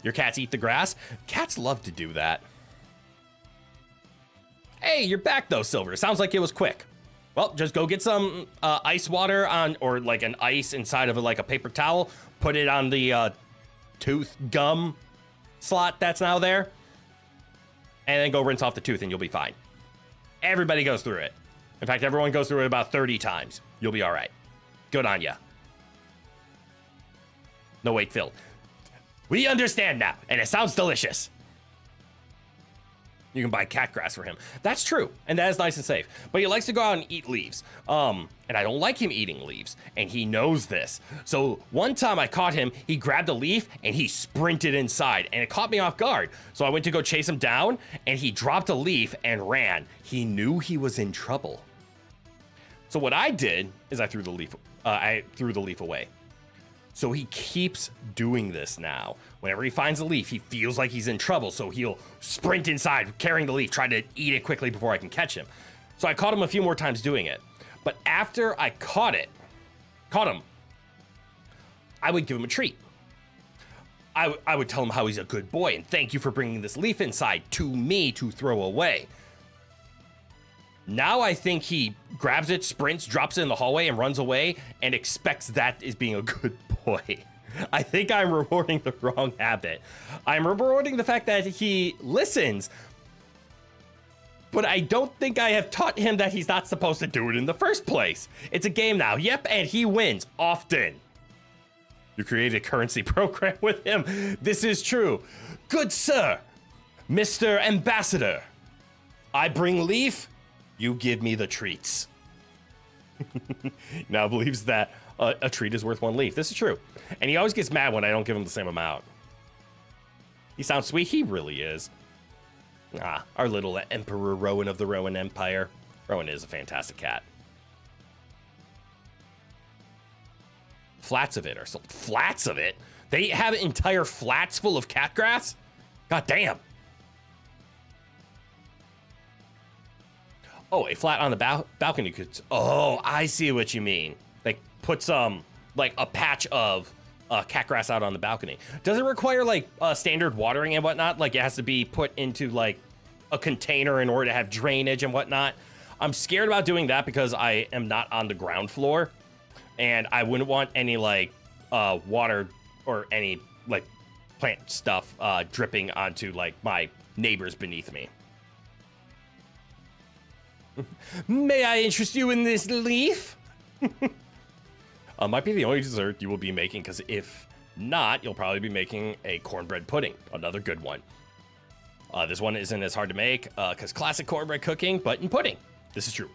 Your cats eat the grass? Cats love to do that. Hey, you're back though, Silver. Sounds like it was quick. Well, just go get some ice water on, or like an ice inside of like a paper towel. Put it on the tooth gum slot that's now there. And then go rinse off the tooth and you'll be fine. Everybody goes through it. In fact, everyone goes through it about 30 times. You'll be all right. Good on ya. No, wait, Phil. We understand now, and it sounds delicious. You can buy cat grass for him. That's true, and that is nice and safe. But he likes to go out and eat leaves. And I don't like him eating leaves, and he knows this. So one time I caught him, he grabbed a leaf, and he sprinted inside, and it caught me off guard. So I went to go chase him down, and he dropped a leaf and ran. He knew he was in trouble. So what I did is I threw the leaf away. So he keeps doing this now. Whenever he finds a leaf, he feels like he's in trouble, so he'll sprint inside, carrying the leaf, try to eat it quickly before I can catch him. So I caught him a few more times doing it. But after I caught him, I would give him a treat. I would tell him how he's a good boy, and thank you for bringing this leaf inside to me to throw away. Now I think he grabs it, sprints, drops it in the hallway, and runs away, and expects that is being a good boy. I think I'm rewarding the wrong habit. I'm rewarding the fact that he listens, but I don't think I have taught him that he's not supposed to do it in the first place. It's a game now. Yep, and he wins often. You create a currency program with him. This is true. Good sir, Mr. Ambassador. I bring leaf, you give me the treats. Now believes that a treat is worth one leaf. This is true. And he always gets mad when I don't give him the same amount. He sounds sweet. He really is. Our little Emperor Rowan of the Rowan Empire. Rowan is a fantastic cat. Flats of it are sold. Flats of it? They have entire flats full of cat grass? God damn. Oh, a flat on the balcony could... Oh, I see what you mean. Like, put some, like, a patch of cat grass out on the balcony. Does it require, like, standard watering and whatnot? Like, it has to be put into, like, a container in order to have drainage and whatnot? I'm scared about doing that because I am not on the ground floor. And I wouldn't want any, like, water or any, like, plant stuff dripping onto, like, my neighbors beneath me. May I interest you in this leaf? Might be the only dessert you will be making, because if not, you'll probably be making a cornbread pudding. Another good one. This one isn't as hard to make, because classic cornbread cooking, but in pudding. This is true.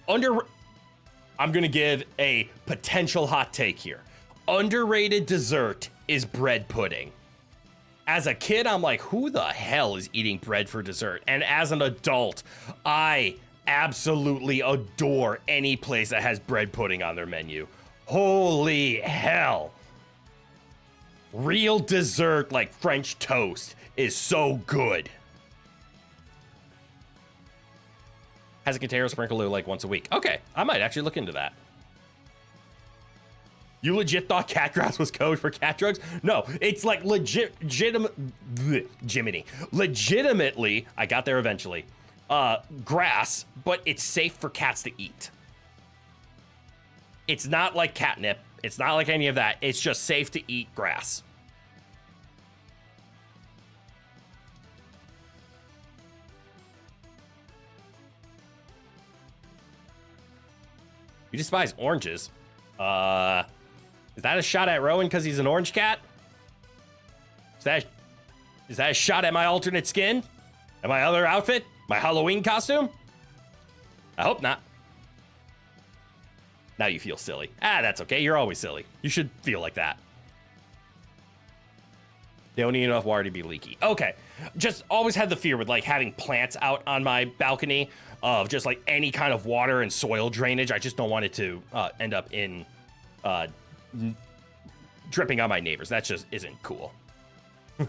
I'm going to give a potential hot take here. Underrated dessert is bread pudding. As a kid, I'm like, who the hell is eating bread for dessert? And as an adult, I absolutely adore any place that has bread pudding on their menu. Holy hell. Real dessert like French toast is so good. Has a container sprinkler like once a week. Okay, I might actually look into that. You legit thought cat grass was code for cat drugs? No, it's like legitimately, I got there eventually, grass, but it's safe for cats to eat. It's not like catnip. It's not like any of that. It's just safe to eat grass. You despise oranges. Is that a shot at Rowan because he's an orange cat? Is that a shot at my alternate skin? And my other outfit? My Halloween costume? I hope not. Now you feel silly. That's okay. You're always silly. You should feel like that. They don't need enough water to be leaky. Okay. Just always had the fear with like having plants out on my balcony of just like any kind of water and soil drainage. I just don't want it to end up in dripping on my neighbors. That just isn't cool.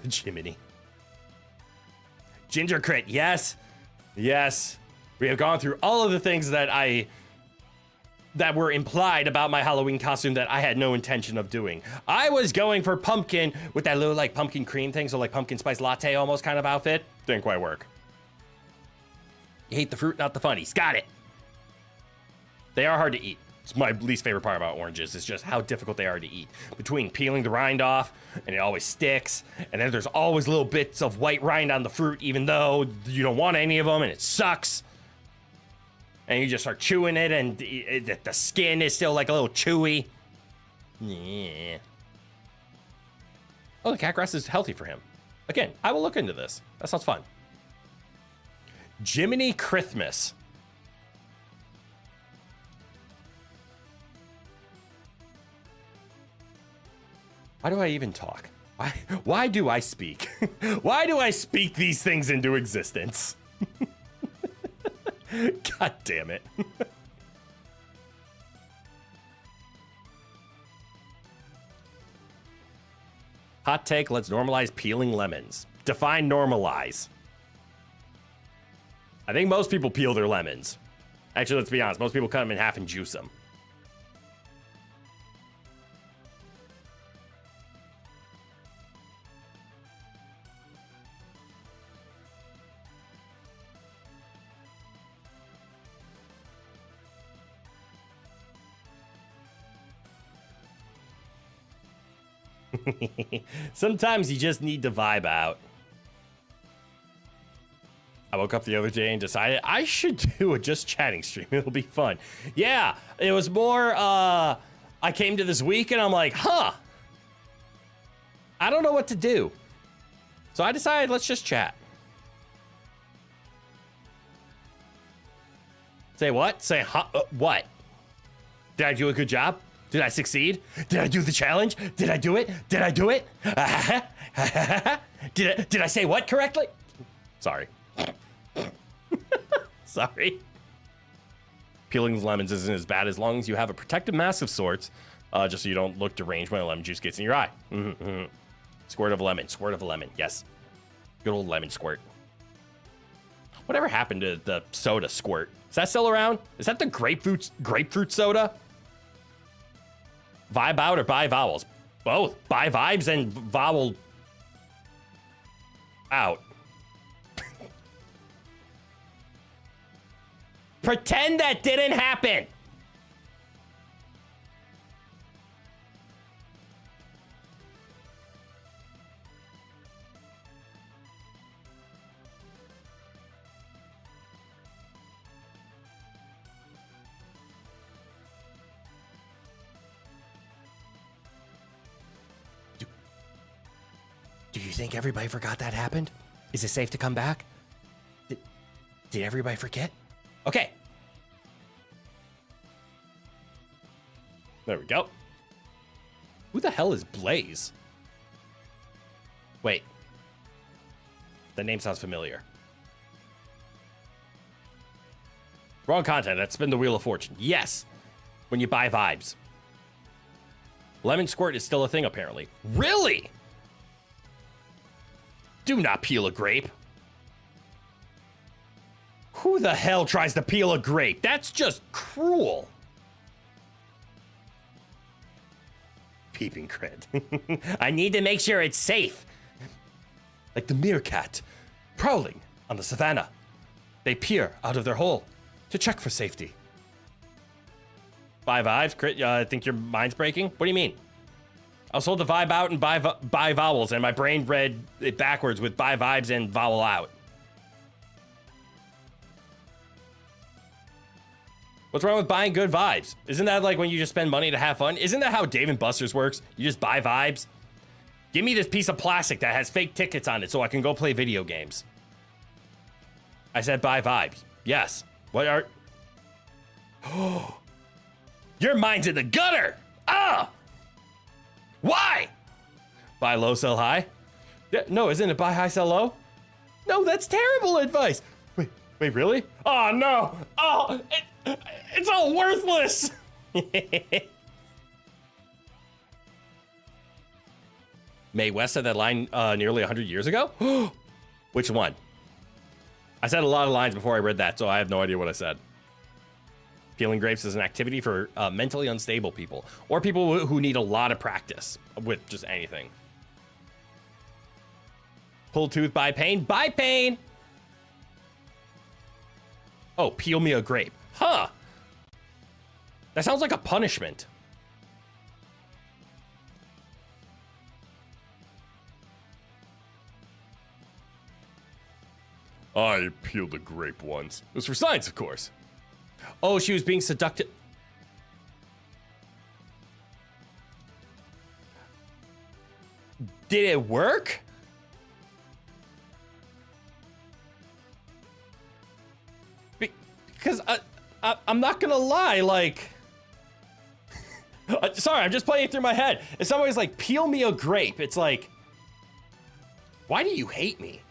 Jiminy. Ginger crit. Yes. Yes. We have gone through all of the things that were implied about my Halloween costume that I had no intention of doing. I was going for pumpkin with that little like pumpkin cream thing. So like pumpkin spice latte almost kind of outfit. Didn't quite work. You hate the fruit, not the funnies. Got it. They are hard to eat. It's my least favorite part about oranges is just how difficult they are to eat. Between peeling the rind off, and it always sticks, and then there's always little bits of white rind on the fruit, even though you don't want any of them, and it sucks. And you just start chewing it, and the skin is still like a little chewy. Yeah. Oh, the cat grass is healthy for him. Again, I will look into this. That sounds fun. Jiminy Christmas. Why do I even talk? Why do I speak? Why do I speak these things into existence? God damn it. Hot take, let's normalize peeling lemons. Define normalize. I think most people peel their lemons. Actually, let's be honest. Most people cut them in half and juice them. Sometimes you just need to vibe out. I woke up the other day and decided I should do a just chatting stream. It'll be fun. Yeah, it was more, I came to this week and I'm like, I don't know what to do. So I decided, let's just chat. Say what? Say, what? Did I do a good job? Did I succeed? Did I do the challenge? Did I do it? Did I do it? Did I say what correctly? Sorry. Sorry. Peeling lemons isn't as bad as long as you have a protective mask of sorts, just so you don't look deranged when a lemon juice gets in your eye. Squirt of lemon. Squirt of lemon. Yes. Good old lemon squirt. Whatever happened to the soda squirt? Is that still around? Is that the grapefruit soda? Vibe out or buy vowels? Both. Buy vibes and vowel out. Pretend that didn't happen. Do you think everybody forgot that happened? Is it safe to come back? Did everybody forget? Okay. There we go. Who the hell is Blaze? Wait. The name sounds familiar. Wrong content. That's Spin the Wheel of Fortune. Yes. When you buy vibes. Lemon squirt is still a thing, apparently. Really? Do not peel a grape. Who the hell tries to peel a grape? That's just cruel. Peeping crit. I need to make sure it's safe. Like the meerkat prowling on the savannah. They peer out of their hole to check for safety. Buy vibes? Crit, I think your mind's breaking? What do you mean? I was told to vibe out and buy vowels, and my brain read it backwards with buy vibes and vowel out. What's wrong with buying good vibes? Isn't that like when you just spend money to have fun? Isn't that how Dave & Buster's works? You just buy vibes? Give me this piece of plastic that has fake tickets on it so I can go play video games. I said buy vibes. Yes. What are... Oh. Your mind's in the gutter! Ah! Why? Buy low, sell high? Yeah, no, isn't it buy high, sell low? No, that's terrible advice. Wait, really? Oh, no. Oh, it's all worthless. Mae West said that line nearly 100 years ago? Which one? I said a lot of lines before I read that, so I have no idea what I said. Peeling grapes is an activity for mentally unstable people or people who need a lot of practice with just anything. Pull tooth, buy pain? Buy pain! Oh, peel me a grape. Huh. That sounds like a punishment. I peeled a grape once. It was for science, of course. Oh, she was being seductive. Did it work? Because I'm not gonna lie, like... sorry, I'm just playing it through my head. If somebody's like, peel me a grape, it's like... Why do you hate me?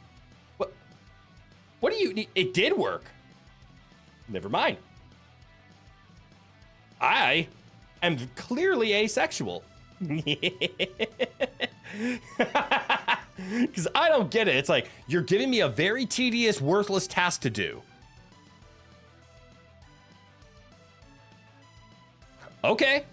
What do you need? It did work. Never mind. I am clearly asexual. Because I don't get it. It's like, you're giving me a very tedious, worthless task to do. Okay.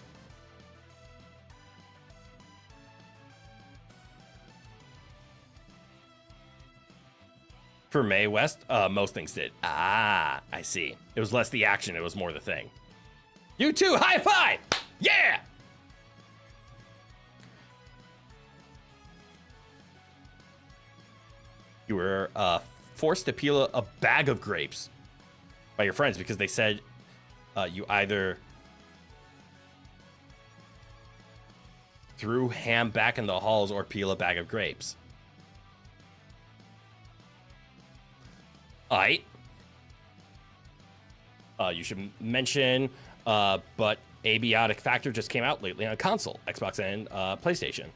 For Mae West, most things did. Ah, I see. It was less the action, it was more the thing. You too, high five! Yeah! You were forced to peel a bag of grapes by your friends because they said you either threw ham back in the halls or peel a bag of grapes. Alright. You should mention, but Abiotic Factor just came out lately on console, Xbox and PlayStation.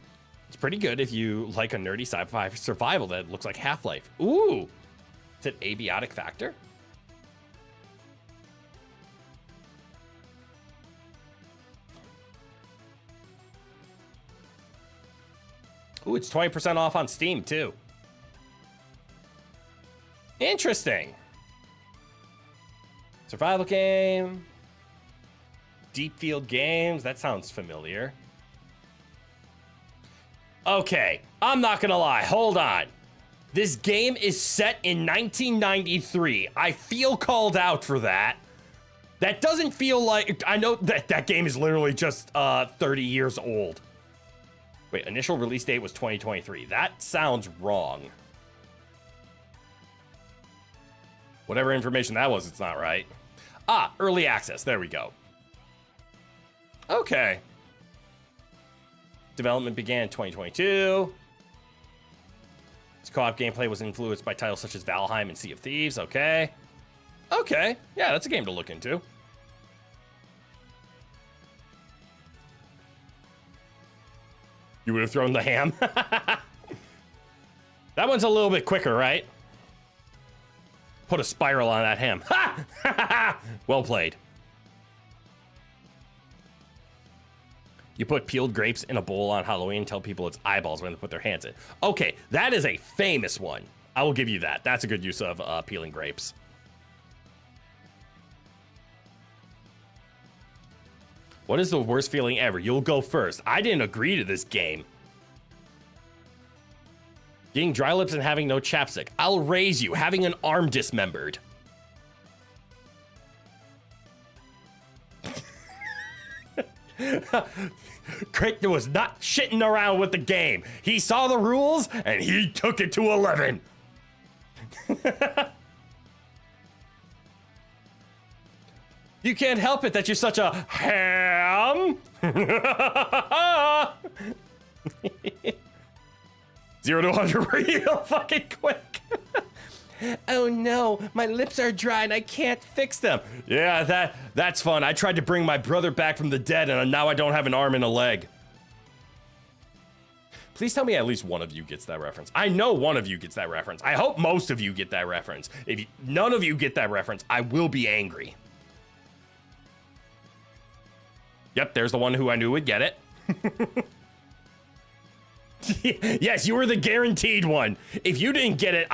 It's pretty good if you like a nerdy sci-fi survival that looks like Half-Life. Ooh! Is it Abiotic Factor? Ooh, it's 20% off on Steam, too. Interesting. Survival game. Deep Field Games. That sounds familiar. Okay, I'm not gonna lie. Hold on. This game is set in 1993. I feel called out for that. That doesn't feel like... I know that game is literally just 30 years old. Wait, initial release date was 2023. That sounds wrong. Whatever information that was, it's not right. Ah, early access. There we go. Okay. Development began in 2022. Its co-op gameplay was influenced by titles such as Valheim and Sea of Thieves. Okay. Okay. Yeah, that's a game to look into. You would have thrown the ham? That one's a little bit quicker, right? Put a spiral on that ham. Ha! Well played. You put peeled grapes in a bowl on Halloween and tell people it's eyeballs when they put their hands in. Okay, that is a famous one. I will give you that. That's a good use of peeling grapes. What is the worst feeling ever? You'll go first. I didn't agree to this game. Getting dry lips and having no chapstick. I'll raise you. Having an arm dismembered. Craig was not shitting around with the game. He saw the rules and he took it to 11. You can't help it that you're such a ham. 0 to 100 real fucking quick. Oh no, my lips are dry and I can't fix them. Yeah, that's fun. I tried to bring my brother back from the dead and now I don't have an arm and a leg. Please tell me at least one of you gets that reference. I know one of you gets that reference. I hope most of you get that reference. If none of you get that reference, I will be angry. Yep, there's the one who I knew would get it. Yes, you were the guaranteed one. If you didn't get it,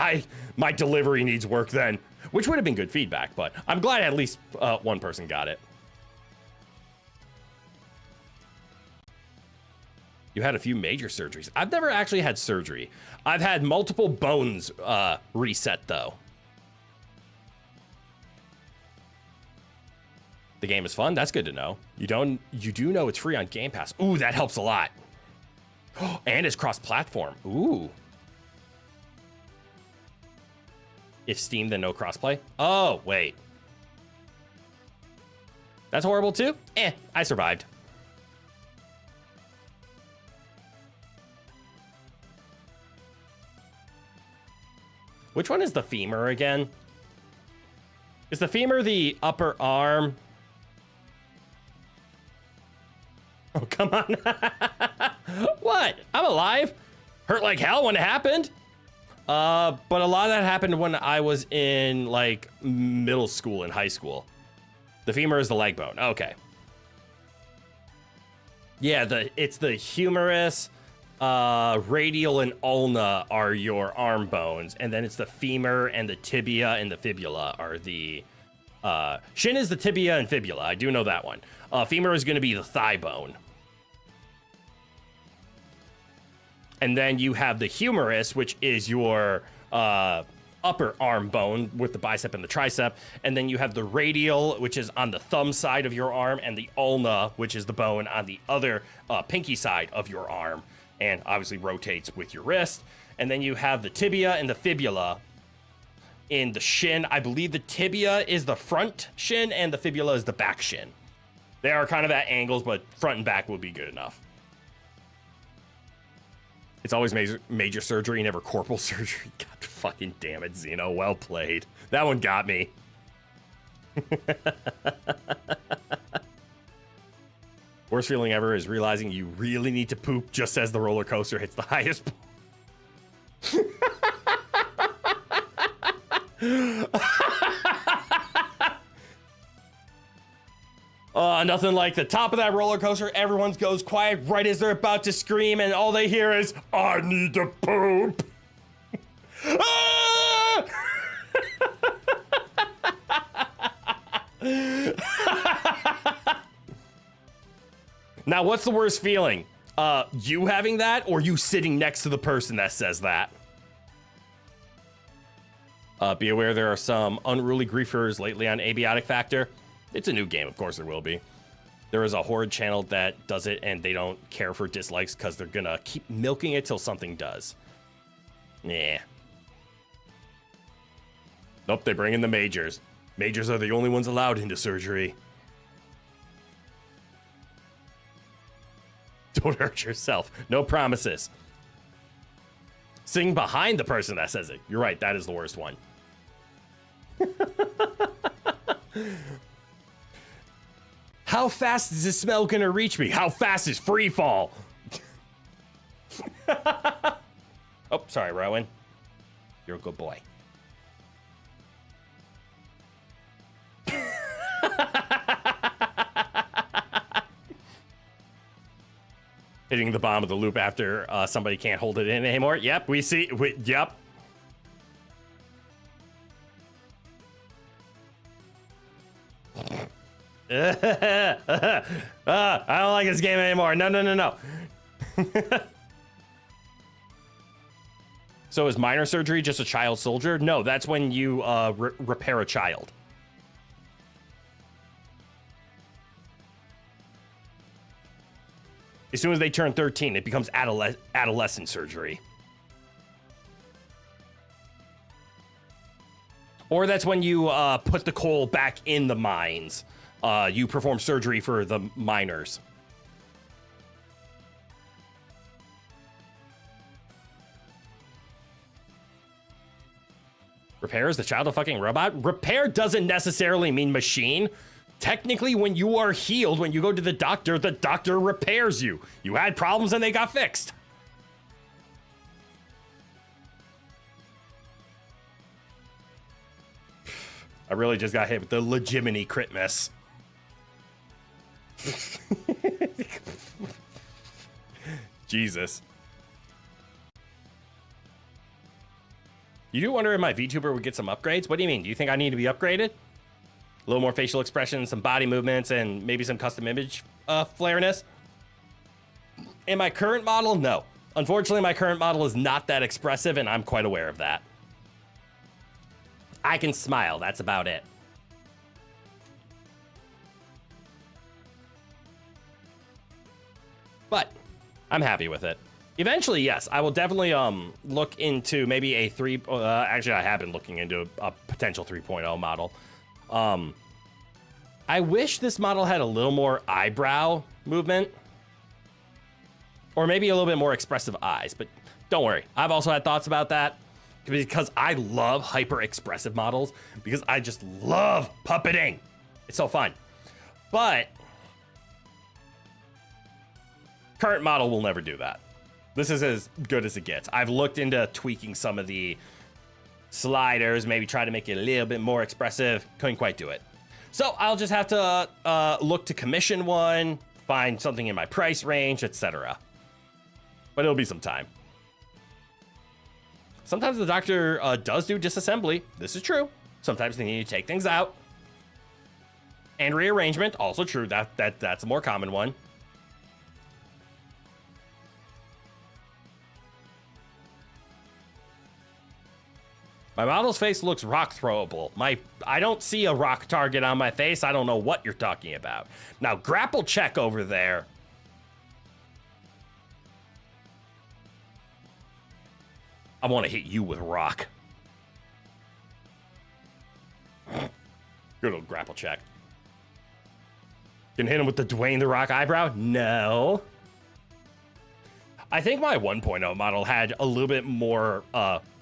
my delivery needs work then. Which would have been good feedback, but I'm glad at least one person got it. You had a few major surgeries. I've never actually had surgery. I've had multiple bones reset, though. The game is fun. That's good to know. You do know it's free on Game Pass. Ooh, that helps a lot. And it's cross-platform. Ooh. If Steam, then no crossplay. Oh, wait. That's horrible too? I survived. Which one is the femur again? Is the femur the upper arm? Oh, come on. What? I'm alive. Hurt like hell when it happened. But a lot of that happened when I was in like middle school and high school. The femur is the leg bone. Okay. Yeah, it's the humerus, radial and ulna are your arm bones, and then it's the femur and the tibia and the fibula are the shin is the tibia and fibula. I do know that one. Femur is going to be the thigh bone. And then you have the humerus, which is your upper arm bone with the bicep and the tricep. And then you have the radial, which is on the thumb side of your arm, and the ulna, which is the bone on the other pinky side of your arm, and obviously rotates with your wrist. And then you have the tibia and the fibula in the shin. I believe the tibia is the front shin and the fibula is the back shin. They are kind of at angles, but front and back will be good enough. It's always major surgery, never corporal surgery. God fucking damn it, Xeno. Well played. That one got me. Worst feeling ever is realizing you really need to poop just as the roller coaster hits the highest point. Nothing like the top of that roller coaster. Everyone goes quiet right as they're about to scream, and all they hear is, "I need to poop." Ah! Now, what's the worst feeling? You having that, or you sitting next to the person that says that? Be aware there are some unruly griefers lately on Abiotic Factor. It's a new game, of course there will be. There is a Horde channel that does it, and they don't care for dislikes because they're gonna keep milking it till something does. Yeah. Nope, they bring in the majors. Majors are the only ones allowed into surgery. Don't hurt yourself. No promises. Sing behind the person that says it. You're right, that is the worst one. How fast is this smell gonna reach me? How fast is free fall? Oh, sorry, Rowan. You're a good boy. Hitting the bottom of the loop after somebody can't hold it in anymore. Yep, we see. Yep. I don't like this game anymore. No. So is minor surgery just a child soldier? No, that's when you repair a child. As soon as they turn 13, it becomes adolescent surgery. Or that's when you put the coal back in the mines. You perform surgery for the miners. Repair is the child a fucking robot? Repair doesn't necessarily mean machine. Technically, when you are healed, when you go to the doctor repairs you. You had problems and they got fixed. I really just got hit with the Legimini crit miss. Jesus. You do wonder if my VTuber would get some upgrades? What do you mean? Do you think I need to be upgraded? A little more facial expression, some body movements, and maybe some custom image flareness? In my current model, no. Unfortunately, my current model is not that expressive, and I'm quite aware of that. I can smile, that's about it. But I'm happy with it. Eventually, yes, I will definitely look into maybe a actually, I have been looking into a potential 3.0 model. I wish this model had a little more eyebrow movement. Or maybe a little bit more expressive eyes, but don't worry. I've also had thoughts about that. because I love hyper expressive models because I just love puppeting. It's so fun. But current model will never do that. This is as good as it gets. I've looked into tweaking some of the sliders, maybe try to make it a little bit more expressive. Couldn't quite do it. So I'll just have to look to commission one, find something in my price range, etc. But it'll be some time. Sometimes the doctor does do disassembly. This is true. Sometimes they need to take things out. And rearrangement, also true. That's a more common one. My model's face looks rock throwable. I don't see a rock target on my face. I don't know what you're talking about. Now, grapple check over there. I want to hit you with rock. Good old grapple check. Can hit him with the Dwayne the Rock eyebrow? No. I think my 1.0 model had a little bit more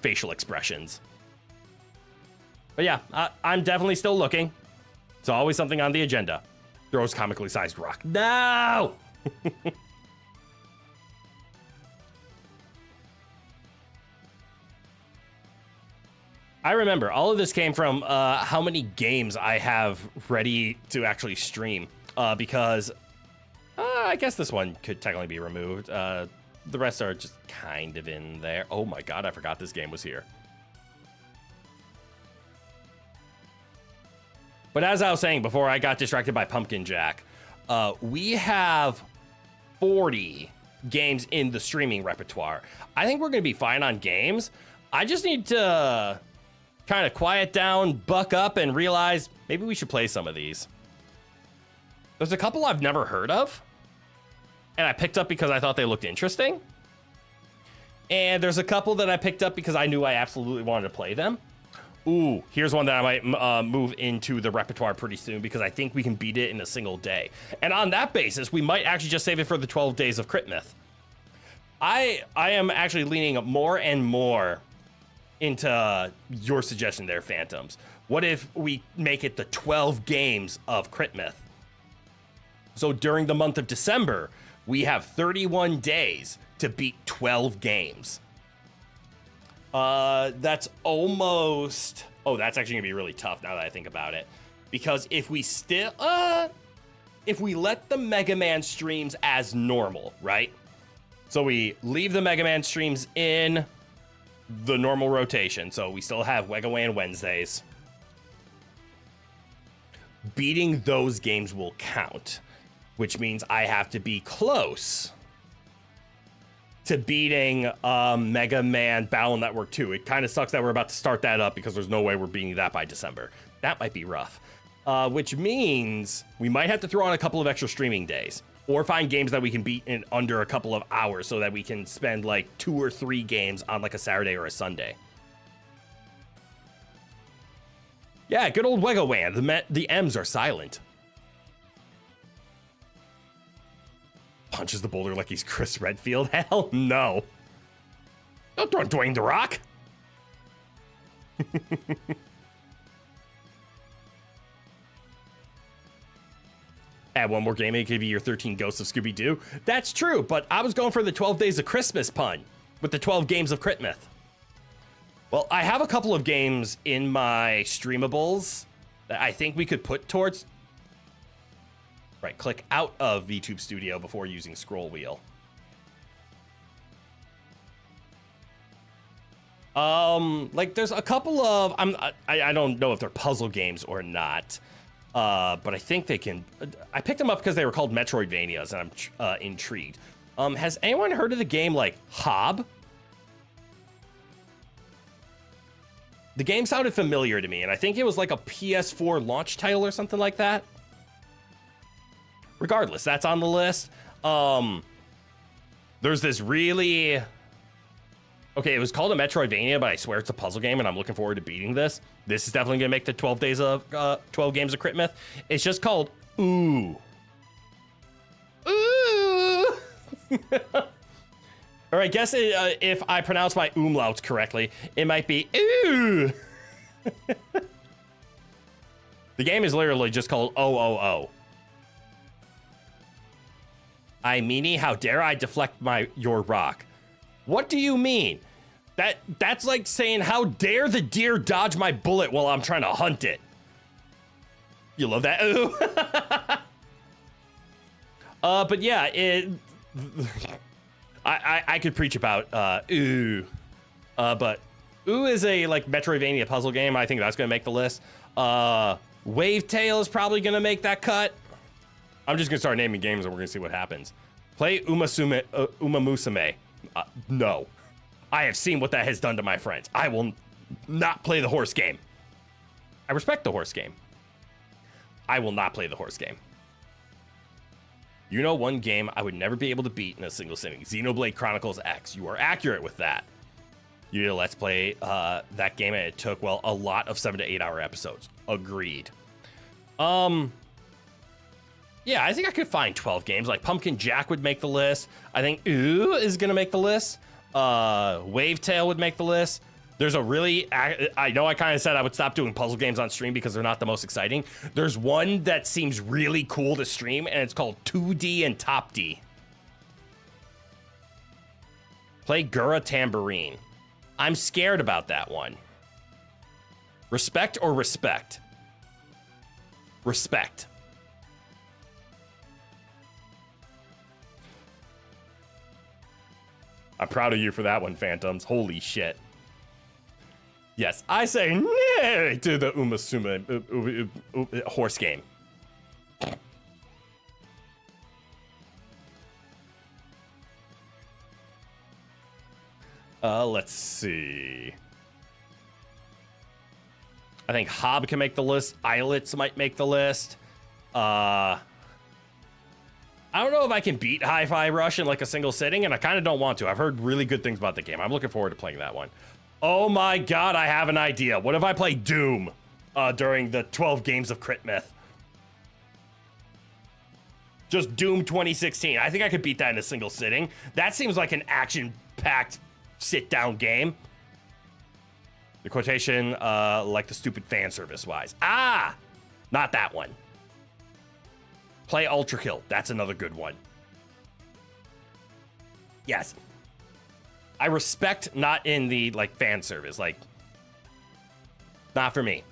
facial expressions. But yeah, I'm definitely still looking. It's always something on the agenda. Throws comically sized rock. No! I remember all of this came from how many games I have ready to actually stream. Because I guess this one could technically be removed. The rest are just kind of in there. Oh my god, I forgot this game was here. But as I was saying before I got distracted by Pumpkin Jack, we have 40 games in the streaming repertoire. I think we're going to be fine on games. I just need to kind of quiet down, buck up, and realize maybe we should play some of these. There's a couple I've never heard of, and I picked up because I thought they looked interesting. And there's a couple that I picked up because I knew I absolutely wanted to play them. Ooh, here's one that I might move into the repertoire pretty soon because I think we can beat it in a single day. And on that basis, we might actually just save it for the 12 days of Crit Myth. I am actually leaning more and more into your suggestion there, Phantoms. What if we make it the 12 games of Crit Myth? So during the month of December, we have 31 days to beat 12 games. That's almost... Oh, that's actually gonna be really tough now that I think about it. Because if we still... if we let the Mega Man streams as normal, right? So we leave the Mega Man streams in the normal rotation. So we still have WegoWan Wednesdays. Beating those games will count. Which means I have to be close to beating Mega Man Battle Network 2. It kind of sucks that we're about to start that up because there's no way we're beating that by December. That might be rough. Which means we might have to throw on a couple of extra streaming days or find games that we can beat in under a couple of hours so that we can spend like 2 or 3 games on like a Saturday or a Sunday. Yeah, good old WegoWan. The M's are silent. Punches the boulder like he's Chris Redfield? Hell no. Don't throw Dwayne the Rock. Add one more game, it could be your 13 Ghosts of Scooby-Doo. That's true, but I was going for the 12 Days of Christmas pun with the 12 games of Crit Myth. Well, I have a couple of games in my streamables that I think we could put towards... Right, click out of VTube Studio before using scroll wheel. Like there's a couple of I don't know if they're puzzle games or not, but I think they can. I picked them up because they were called Metroidvanias, and I'm intrigued. Has anyone heard of the game like Hob? The game sounded familiar to me, and I think it was like a PS4 launch title or something like that. Regardless, that's on the list. There's this really... Okay, it was called a Metroidvania, but I swear it's a puzzle game, and I'm looking forward to beating this. This is definitely going to make the 12 days of 12 games of Crit Myth. It's just called Ooh. Ooh! Or I guess if I pronounce my umlauts correctly, it might be ooh. The game is literally just called OOO. I meanie, how dare I deflect your rock? What do you mean? That's like saying, how dare the deer dodge my bullet while I'm trying to hunt it? You love that? Ooh. But yeah, I could preach about ooh. But ooh is a like Metroidvania puzzle game. I think that's gonna make the list. Wavetail is probably gonna make that cut. I'm just gonna start naming games and we're gonna see what happens. Play Umamusume. No. I have seen what that has done to my friends. I will not play the horse game. I respect the horse game. I will not play the horse game. You know one game I would never be able to beat in a single sitting. Xenoblade Chronicles X. You are accurate with that. You did a Let's Play that game and it took, well, a lot of 7 to 8 hour episodes. Agreed. Yeah, I think I could find 12 games. Like Pumpkin Jack would make the list. I think Ooh is gonna make the list. Wavetail would make the list. There's a really, I know I kind of said I would stop doing puzzle games on stream because they're not the most exciting. There's one that seems really cool to stream and it's called 2D and Top D. Play Gura Tambourine. I'm scared about that one. Respect or respect? Respect. I'm proud of you for that one, Phantoms. Holy shit. Yes, I say nay to the Umasuma horse game. Let's see. I think Hob can make the list. Islets might make the list. I don't know if I can beat Hi-Fi Rush in like a single sitting, and I kind of don't want to. I've heard really good things about the game. I'm looking forward to playing that one. Oh my god, I have an idea. What if I play Doom during the 12 games of Crit Myth? Just Doom 2016. I think I could beat that in a single sitting. That seems like an action-packed sit-down game. The quotation, like the stupid fan service-wise. Ah! Not that one. Play Ultra Kill. That's another good one. Yes. I respect not in the, like, fan service. Like, not for me.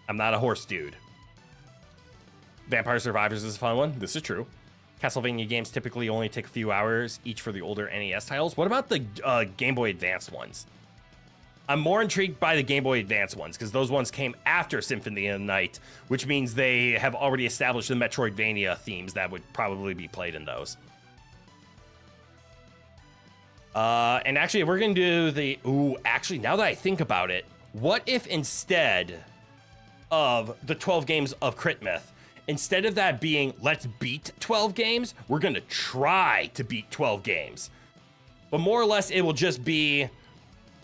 I'm not a horse dude. Vampire Survivors is a fun one. This is true. Castlevania games typically only take a few hours each for the older NES titles. What about the Game Boy Advance ones? I'm more intrigued by the Game Boy Advance ones because those ones came after Symphony of the Night, which means they have already established the Metroidvania themes that would probably be played in those. And actually, if we're going to do the... Ooh, actually, now that I think about it, what if instead of the 12 games of Crit Myth, instead of that being, let's beat 12 games, we're going to try to beat 12 games. But more or less, it will just be,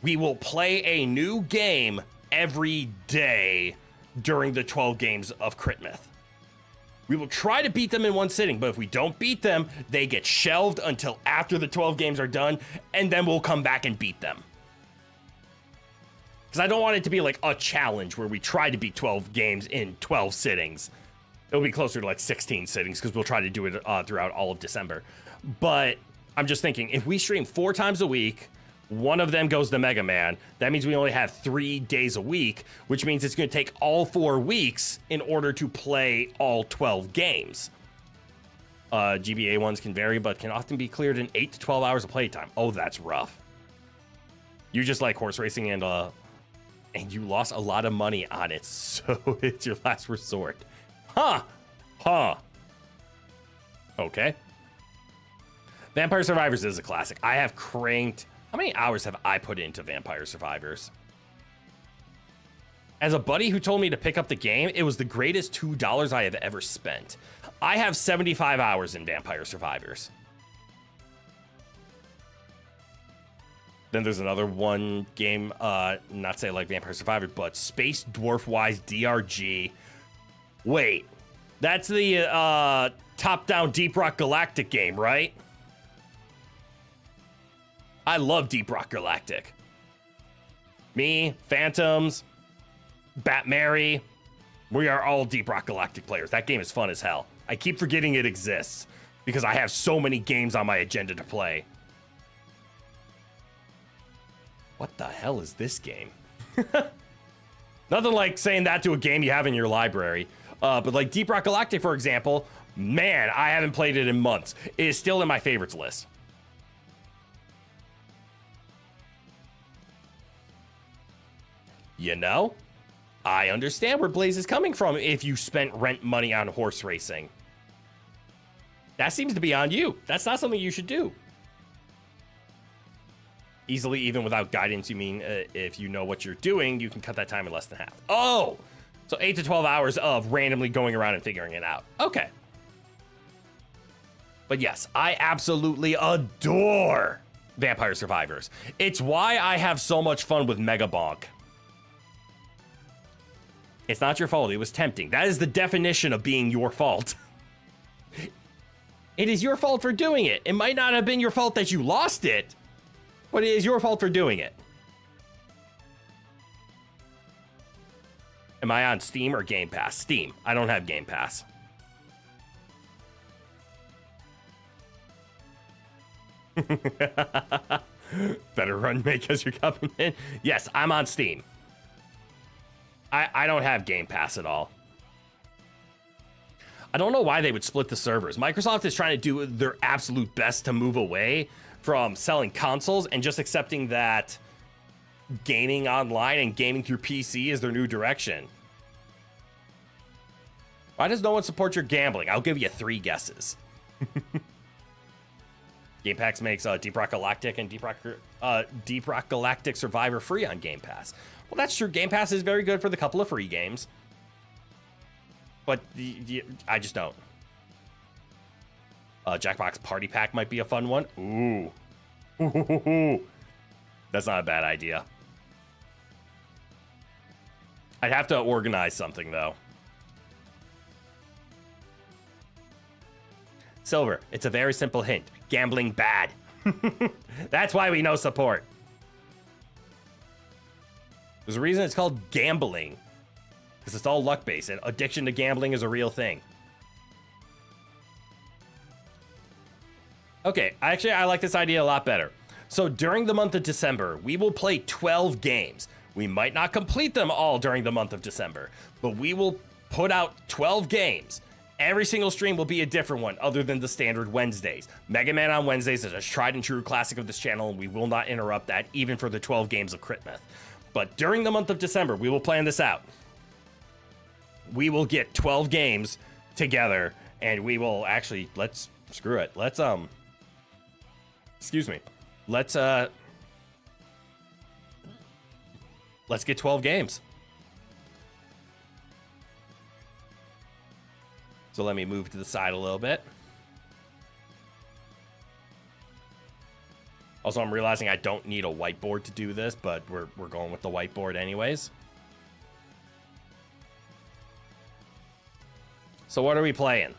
we will play a new game every day during the 12 games of Crit Myth. We will try to beat them in one sitting, but if we don't beat them, they get shelved until after the 12 games are done, and then we'll come back and beat them. Because I don't want it to be like a challenge where we try to beat 12 games in 12 sittings. It'll be closer to like 16 sittings because we'll try to do it throughout all of December. But I'm just thinking, if we stream 4 times a week, one of them goes to Mega Man, that means we only have 3 days a week, which means it's going to take all 4 weeks in order to play all 12 games. GBA ones can vary, but can often be cleared in 8 to 12 hours of playtime. Oh, that's rough. You just like horse racing and you lost a lot of money on it, so it's your last resort. Huh. Okay. Vampire Survivors is a classic. I have cranked... How many hours have I put into Vampire Survivors? As a buddy who told me to pick up the game, it was the greatest $2 I have ever spent. I have 75 hours in Vampire Survivors. Then there's another one game, not say like Vampire Survivor, but Space Dwarf Wise DRG. Wait, that's the top-down Deep Rock Galactic game, right? I love Deep Rock Galactic. Me, Phantoms, Bat Mary, we are all Deep Rock Galactic players. That game is fun as hell. I keep forgetting it exists because I have so many games on my agenda to play. What the hell is this game? Nothing like saying that to a game you have in your library. But like Deep Rock Galactic, for example, man, I haven't played it in months. It is still in my favorites list. You know, I understand where Blaze is coming from if you spent rent money on horse racing. That seems to be on you. That's not something you should do. Easily, even without guidance, you mean if you know what you're doing, you can cut that time in less than half. Oh, so 8 to 12 hours of randomly going around and figuring it out. Okay. But yes, I absolutely adore Vampire Survivors. It's why I have so much fun with Mega Bonk. It's not your fault. It was tempting. That is the definition of being your fault. It is your fault for doing it. It might not have been your fault that you lost it, but it is your fault for doing it. Am I on Steam or Game Pass? Steam. I don't have Game Pass. Better run, make as you're coming in. Yes, I'm on Steam. I don't have Game Pass at all. I don't know why they would split the servers. Microsoft is trying to do their absolute best to move away from selling consoles and just accepting that gaming online and gaming through PC is their new direction. Why does no one support your gambling? I'll give you 3 guesses. Game Pass makes Deep Rock Galactic and Deep Rock Galactic Survivor free on Game Pass. Well, that's true. Game Pass is very good for the couple of free games. But I just don't. Jackbox Party Pack might be a fun one. Ooh. That's not a bad idea. I'd have to organize something, though. Silver, it's a very simple hint. Gambling bad. That's why we no support. There's a reason it's called gambling. Because it's all luck-based, and addiction to gambling is a real thing. Okay, actually, I like this idea a lot better. So during the month of December, we will play 12 games. We might not complete them all during the month of December, but we will put out 12 games. Every single stream will be a different one other than the standard Wednesdays. Mega Man on Wednesdays is a tried and true classic of this channel, and we will not interrupt that even for the 12 games of Crit Myth. But during the month of December, we will plan this out. We will get 12 games together, and we will actually, screw it. Excuse me. Let's get 12 games. So let me move to the side a little bit. Also, I'm realizing I don't need a whiteboard to do this, but we're going with the whiteboard anyways. So what are we playing?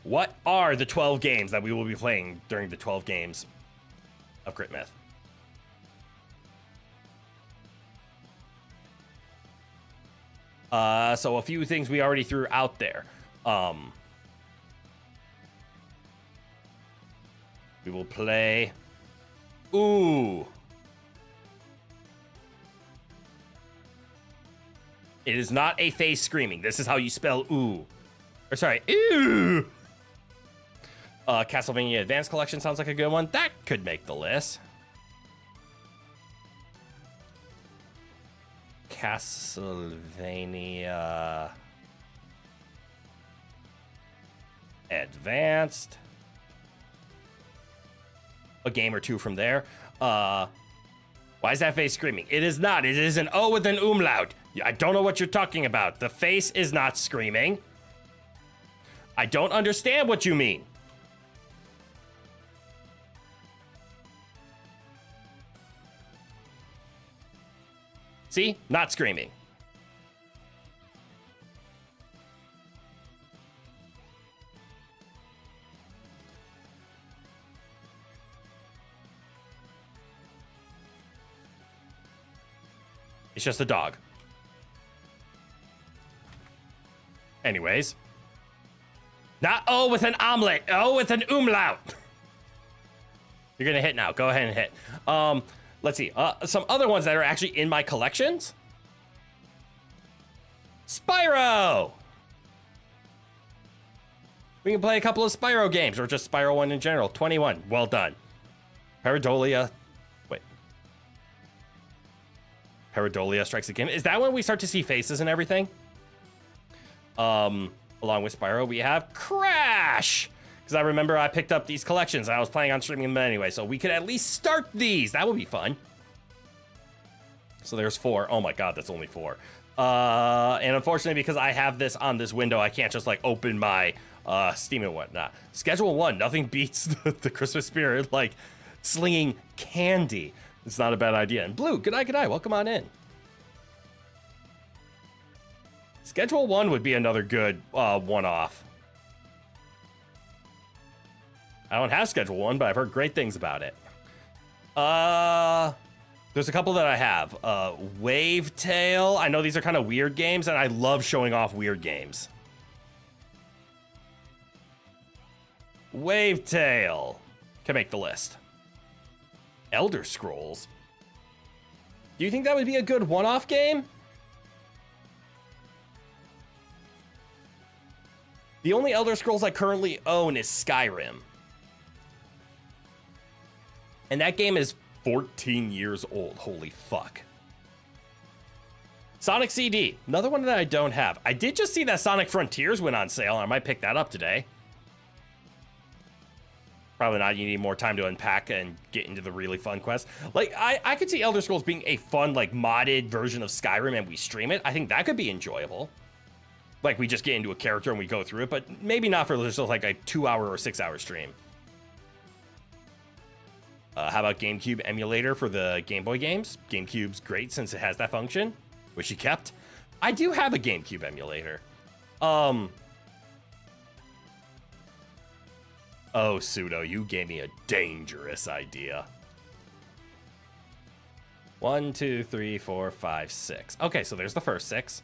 What are the 12 games that we will be playing during the 12 games of Crit Myth? So a few things we already threw out there. We will play... Ooh. It is not a face screaming. This is how you spell ooh. Or sorry, ew. Castlevania Advanced Collection sounds like a good one. That could make the list. Castlevania Advanced. A game or two from there. Why is that face screaming? It is not. It is an O with an umlaut. I don't know what you're talking about. The face is not screaming. I don't understand what you mean. See? Not screaming. It's just a dog. Anyways. Not O with an omelet. O with an umlaut. You're going to hit now. Go ahead and hit. Let's see. Some other ones that are actually in my collections. Spyro. We can play a couple of Spyro games, or just Spyro 1 in general. 21. Well done. Paradolia. Wait. Paradolia Strikes Again. Is that when we start to see faces and everything? Along with Spyro, we have Crash. Because I remember I picked up these collections and I was planning on streaming them anyway, so we could at least start these. That would be fun. So there's 4. Oh my god, that's only 4. And unfortunately, because I have this on this window, I can't just like open my Steam and whatnot. Schedule 1, nothing beats the Christmas spirit like slinging candy. It's not a bad idea. And Blue, good night, welcome on in. Schedule 1 would be another good one-off. I don't have Schedule 1, but I've heard great things about it. There's a couple that I have. Wavetail. I know these are kind of weird games, and I love showing off weird games. Wavetail can make the list. Elder Scrolls. Do you think that would be a good one-off game? The only Elder Scrolls I currently own is Skyrim. And that game is 14 years old. Holy fuck. Sonic CD. Another one that I don't have. I did just see that Sonic Frontiers went on sale. I might pick that up today. Probably not. You need more time to unpack and get into the really fun quest. Like, I could see Elder Scrolls being a fun, like, modded version of Skyrim and we stream it. I think that could be enjoyable. Like, we just get into a character and we go through it, but maybe not for just like a 2-hour or 6-hour stream. How about GameCube emulator for the Game Boy games? GameCube's great since it has that function, which you kept. I do have a GameCube emulator. Oh, Pseudo, you gave me a dangerous idea. 1, 2, 3, 4, 5, 6. Okay, so there's the first 6.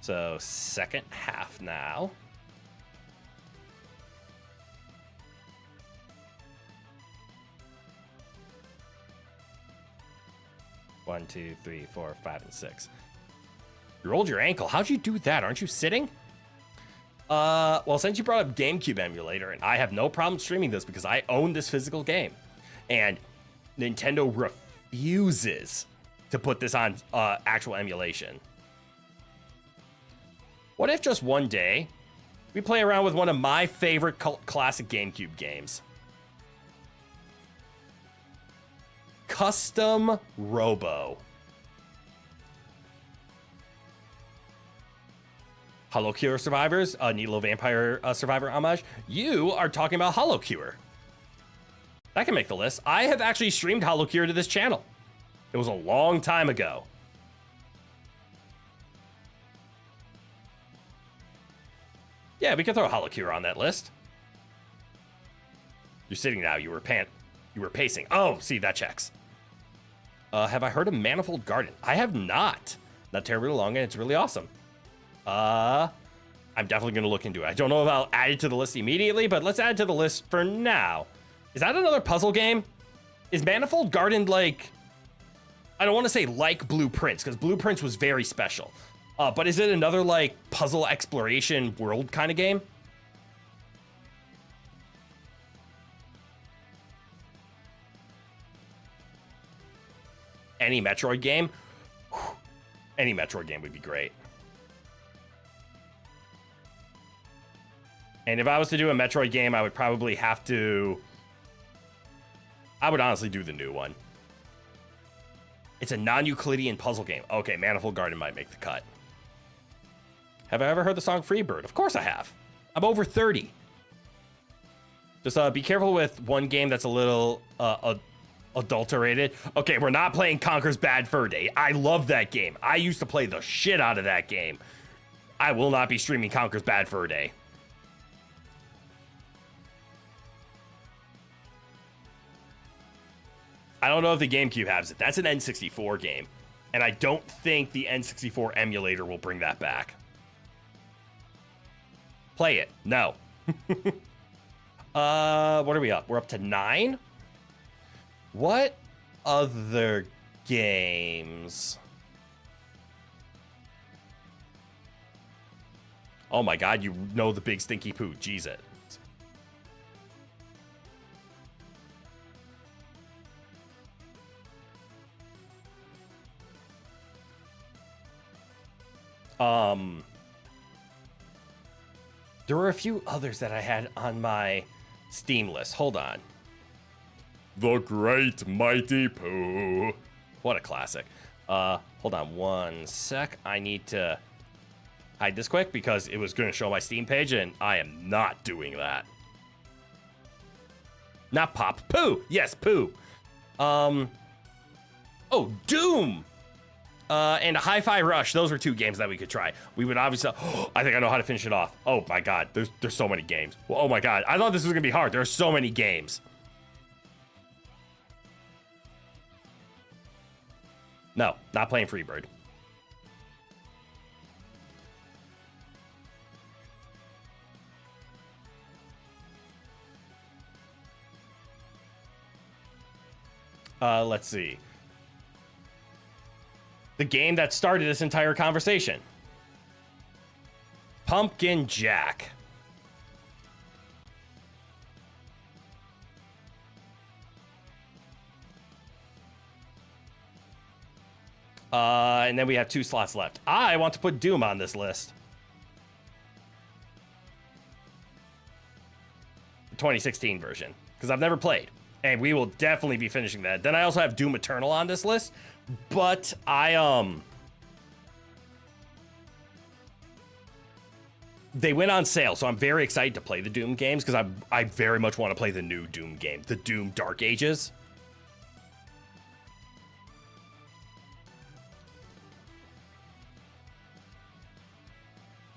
So, second half now. One, 2, 3, 4, 5, and 6. You rolled your ankle. How'd you do that? Aren't you sitting? Well, since you brought up GameCube emulator, and I have no problem streaming this because I own this physical game, and Nintendo refuses to put this on actual emulation. What if just one day we play around with one of my favorite cult classic GameCube games? Custom Robo. Hollow Cure Survivors, Needle Vampire Survivor homage. You are talking about Hollow Cure. That can make the list. I have actually streamed Hollow Cure to this channel. It was a long time ago. Yeah, we can throw Hollow Cure on that list. You're sitting now. You were pacing. Oh, see, that checks. Have I heard of Manifold Garden? I have not. Not terribly long, and it's really awesome. I'm definitely going to look into it. I don't know if I'll add it to the list immediately, but let's add it to the list for now. Is that another puzzle game? Is Manifold Garden like... I don't want to say like Blueprints, because Blueprints was very special. But is it another, like, puzzle exploration world kind of game? Any Metroid game? Whew. Any Metroid game would be great. And if I was to do a Metroid game, I would probably have to... I would honestly do the new one. It's a non-Euclidean puzzle game. Okay, Manifold Garden might make the cut. Have I ever heard the song Freebird? Of course I have. I'm over 30. Just be careful with one game that's a little adulterated. Okay, we're not playing Conker's Bad Fur Day. I love that game. I used to play the shit out of that game. I will not be streaming Conker's Bad Fur Day. I don't know if the GameCube has it. That's an N64 game. And I don't think the N64 emulator will bring that back. Play it. No. What are we up? We're up to 9? What other games? Oh my god, you know the big stinky poo. Jeez it. There were a few others that I had on my Steam list. Hold on. The Great Mighty Pooh. What a classic. Hold on one sec. I need to hide this quick because it was going to show my Steam page, and I am not doing that. Not Pop. Pooh. Yes, Pooh. Oh, Doom. And Hi-Fi Rush. Those were 2 games that we could try. We would obviously... I think I know how to finish it off. Oh, my God. There's so many games. Well, oh, my God. I thought this was going to be hard. There are so many games. No, not playing Freebird. Let's see. The game that started this entire conversation. Pumpkin Jack. And then we have 2 slots left. I want to put Doom on this list. The 2016 version, because I've never played. And we will definitely be finishing that. Then I also have Doom Eternal on this list. But they went on sale, so I'm very excited to play the Doom games because I very much want to play the new Doom game, the Doom Dark Ages.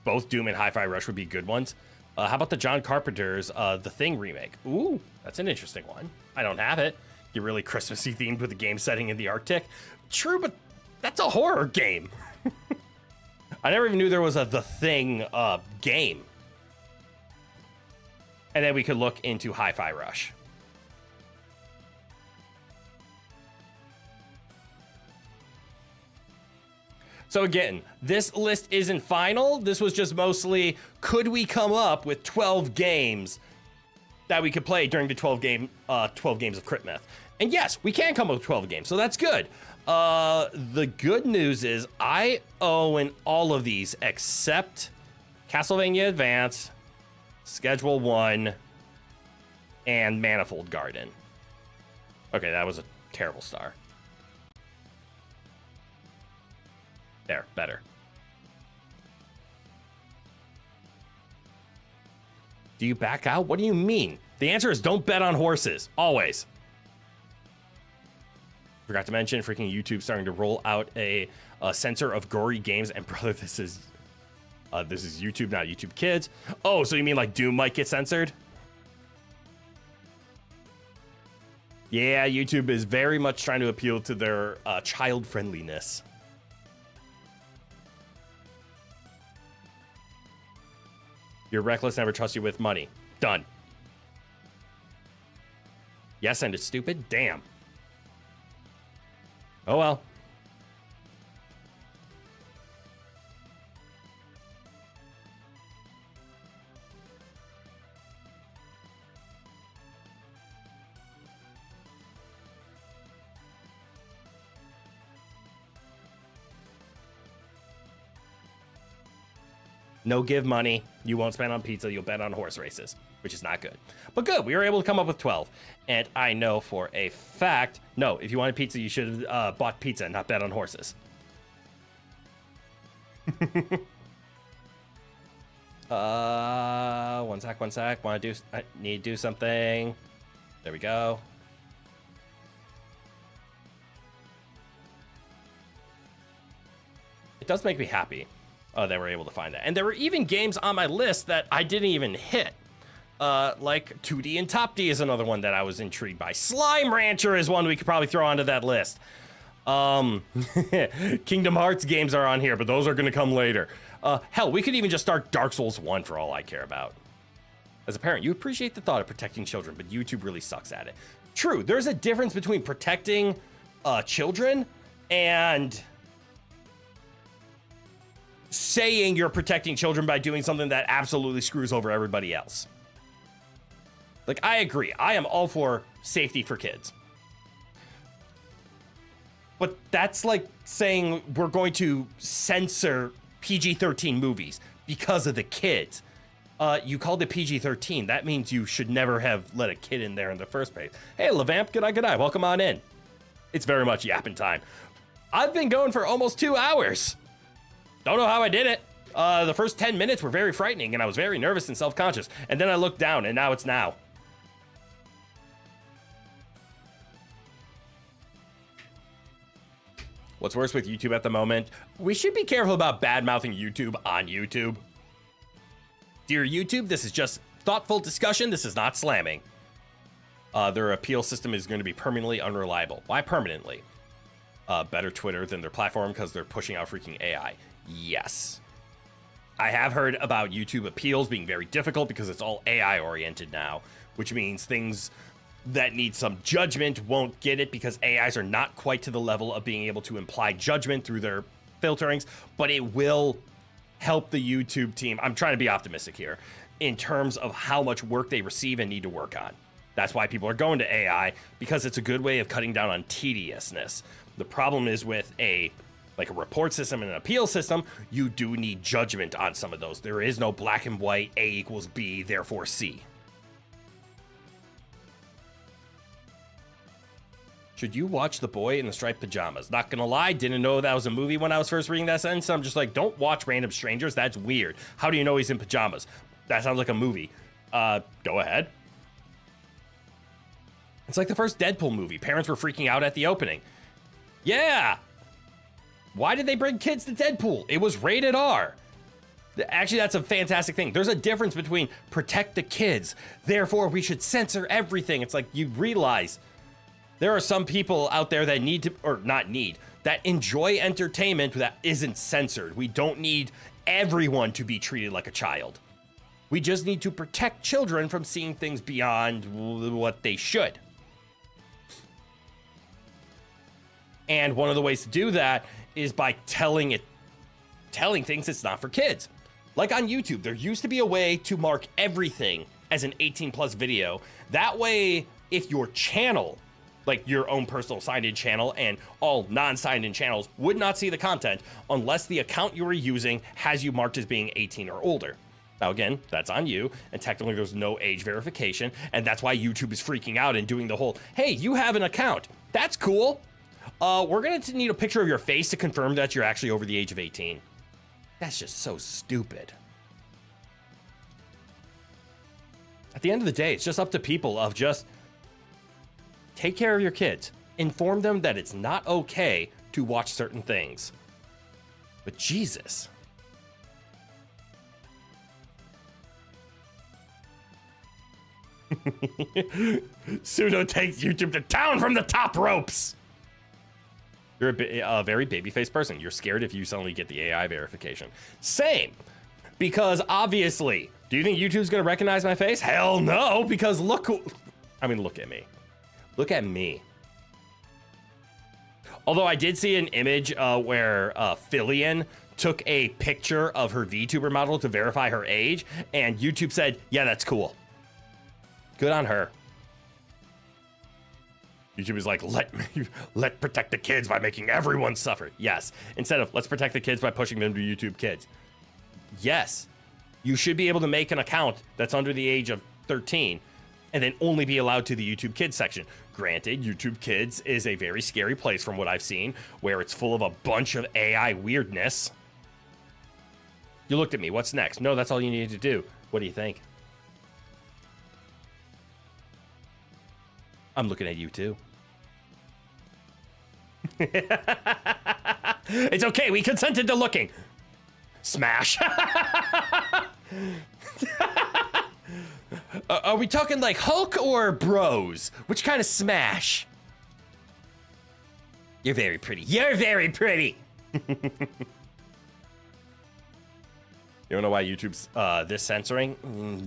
Both Doom and Hi-Fi Rush would be good ones. How about the John Carpenter's The Thing remake? Ooh, that's an interesting one. I don't have it. You're really Christmassy themed with the game setting in the Arctic. True, but that's a horror game. I never even knew there was a The Thing game. And then we could look into Hi-Fi Rush. So again, this list isn't final. This was just mostly, could we come up with 12 games that we could play during the 12 games of Crit Myth? And yes, we can come up with 12 games, so that's good. The good news is I own all of these except Castlevania Advance, Schedule 1, and Manifold Garden. Okay, that was a terrible star. There, better. Do you back out? What do you mean? The answer is don't bet on horses. Always. Forgot to mention, freaking YouTube starting to roll out a censor of gory games. And brother, this is YouTube, not YouTube Kids. Oh, so you mean like Doom might get censored? Yeah, YouTube is very much trying to appeal to their child friendliness. You're reckless, never trust you with money. Done. Yes, and it's stupid? Damn. Oh well. No give money. You won't spend on pizza. You'll bet on horse races, which is not good. But good. We were able to come up with 12. And I know for a fact, no, if you wanted pizza, you should have bought pizza and not bet on horses. One sec. I need to do something. There we go. It does make me happy. That we're able to find that. And there were even games on my list that I didn't even hit. Like 2D and Top D is another one that I was intrigued by. Slime Rancher is one we could probably throw onto that list. Kingdom Hearts games are on here, but those are going to come later. Hell, we could even just start Dark Souls 1 for all I care about. As a parent, you appreciate the thought of protecting children, but YouTube really sucks at it. True, there's a difference between protecting children and saying you're protecting children by doing something that absolutely screws over everybody else. Like, I agree. I am all for safety for kids. But that's like saying we're going to censor PG-13 movies because of the kids. You called it PG-13. That means you should never have let a kid in there in the first place. Hey, Levamp, good eye. Welcome on in. It's very much yapping time. I've been going for almost 2 hours. Don't know how I did it. The first 10 minutes were very frightening, and I was very nervous and self-conscious. And then I looked down, and now it's now. What's worse with YouTube at the moment? We should be careful about bad-mouthing YouTube on YouTube. Dear YouTube, this is just thoughtful discussion. This is not slamming. Their appeal system is going to be permanently unreliable. Why permanently? Better Twitter than their platform because they're pushing out freaking AI. Yes. I have heard about YouTube appeals being very difficult because it's all AI oriented now, which means things that need some judgment won't get it because AIs are not quite to the level of being able to imply judgment through their filterings, but it will help the YouTube team. I'm trying to be optimistic here in terms of how much work they receive and need to work on. That's why people are going to AI, because it's a good way of cutting down on tediousness. The problem is with a report system and an appeal system, you do need judgment on some of those. There is no black and white, A equals B, therefore C. Should you watch The Boy in the Striped Pajamas? Not gonna lie, didn't know that was a movie when I was first reading that sentence. I'm just like, don't watch random strangers. That's weird. How do you know he's in pajamas? That sounds like a movie. Go ahead. It's like the first Deadpool movie. Parents were freaking out at the opening. Yeah. Why did they bring kids to Deadpool? It was rated R. Actually, that's a fantastic thing. There's a difference between protect the kids, therefore we should censor everything. It's like you realize there are some people out there that need to, or not need, that enjoy entertainment that isn't censored. We don't need everyone to be treated like a child. We just need to protect children from seeing things beyond what they should. And one of the ways to do that is by telling things it's not for kids. Like on YouTube, there used to be a way to mark everything as an 18+ video. That way, if your channel, like your own personal signed-in channel and all non-signed-in channels, would not see the content unless the account you were using has you marked as being 18 or older. Now again, that's on you, and technically there's no age verification, and that's why YouTube is freaking out and doing the whole, hey, you have an account. That's cool. We're gonna need a picture of your face to confirm that you're actually over the age of 18. That's just so stupid. At the end of the day, it's just up to people of just take care of your kids. Inform them that it's not okay to watch certain things. But Jesus. Pseudo takes YouTube to town from the top ropes. You're a very baby-faced person. You're scared if you suddenly get the AI verification. Same. Because obviously, do you think YouTube's gonna recognize my face? Hell no, because look at me. Look at me. Although I did see an image where Fillion took a picture of her VTuber model to verify her age, and YouTube said, yeah, that's cool. Good on her. YouTube is like, let protect the kids by making everyone suffer. Yes. Instead of let's protect the kids by pushing them to YouTube Kids. Yes. You should be able to make an account that's under the age of 13 and then only be allowed to the YouTube Kids section. Granted, YouTube Kids is a very scary place from what I've seen, where it's full of a bunch of AI weirdness. You looked at me. What's next? No, that's all you needed to do. What do you think? I'm looking at you too. It's okay, we consented to looking. Smash. Are we talking like Hulk or bros? Which kind of smash? You're very pretty. You're very pretty. You don't know why YouTube's this censoring?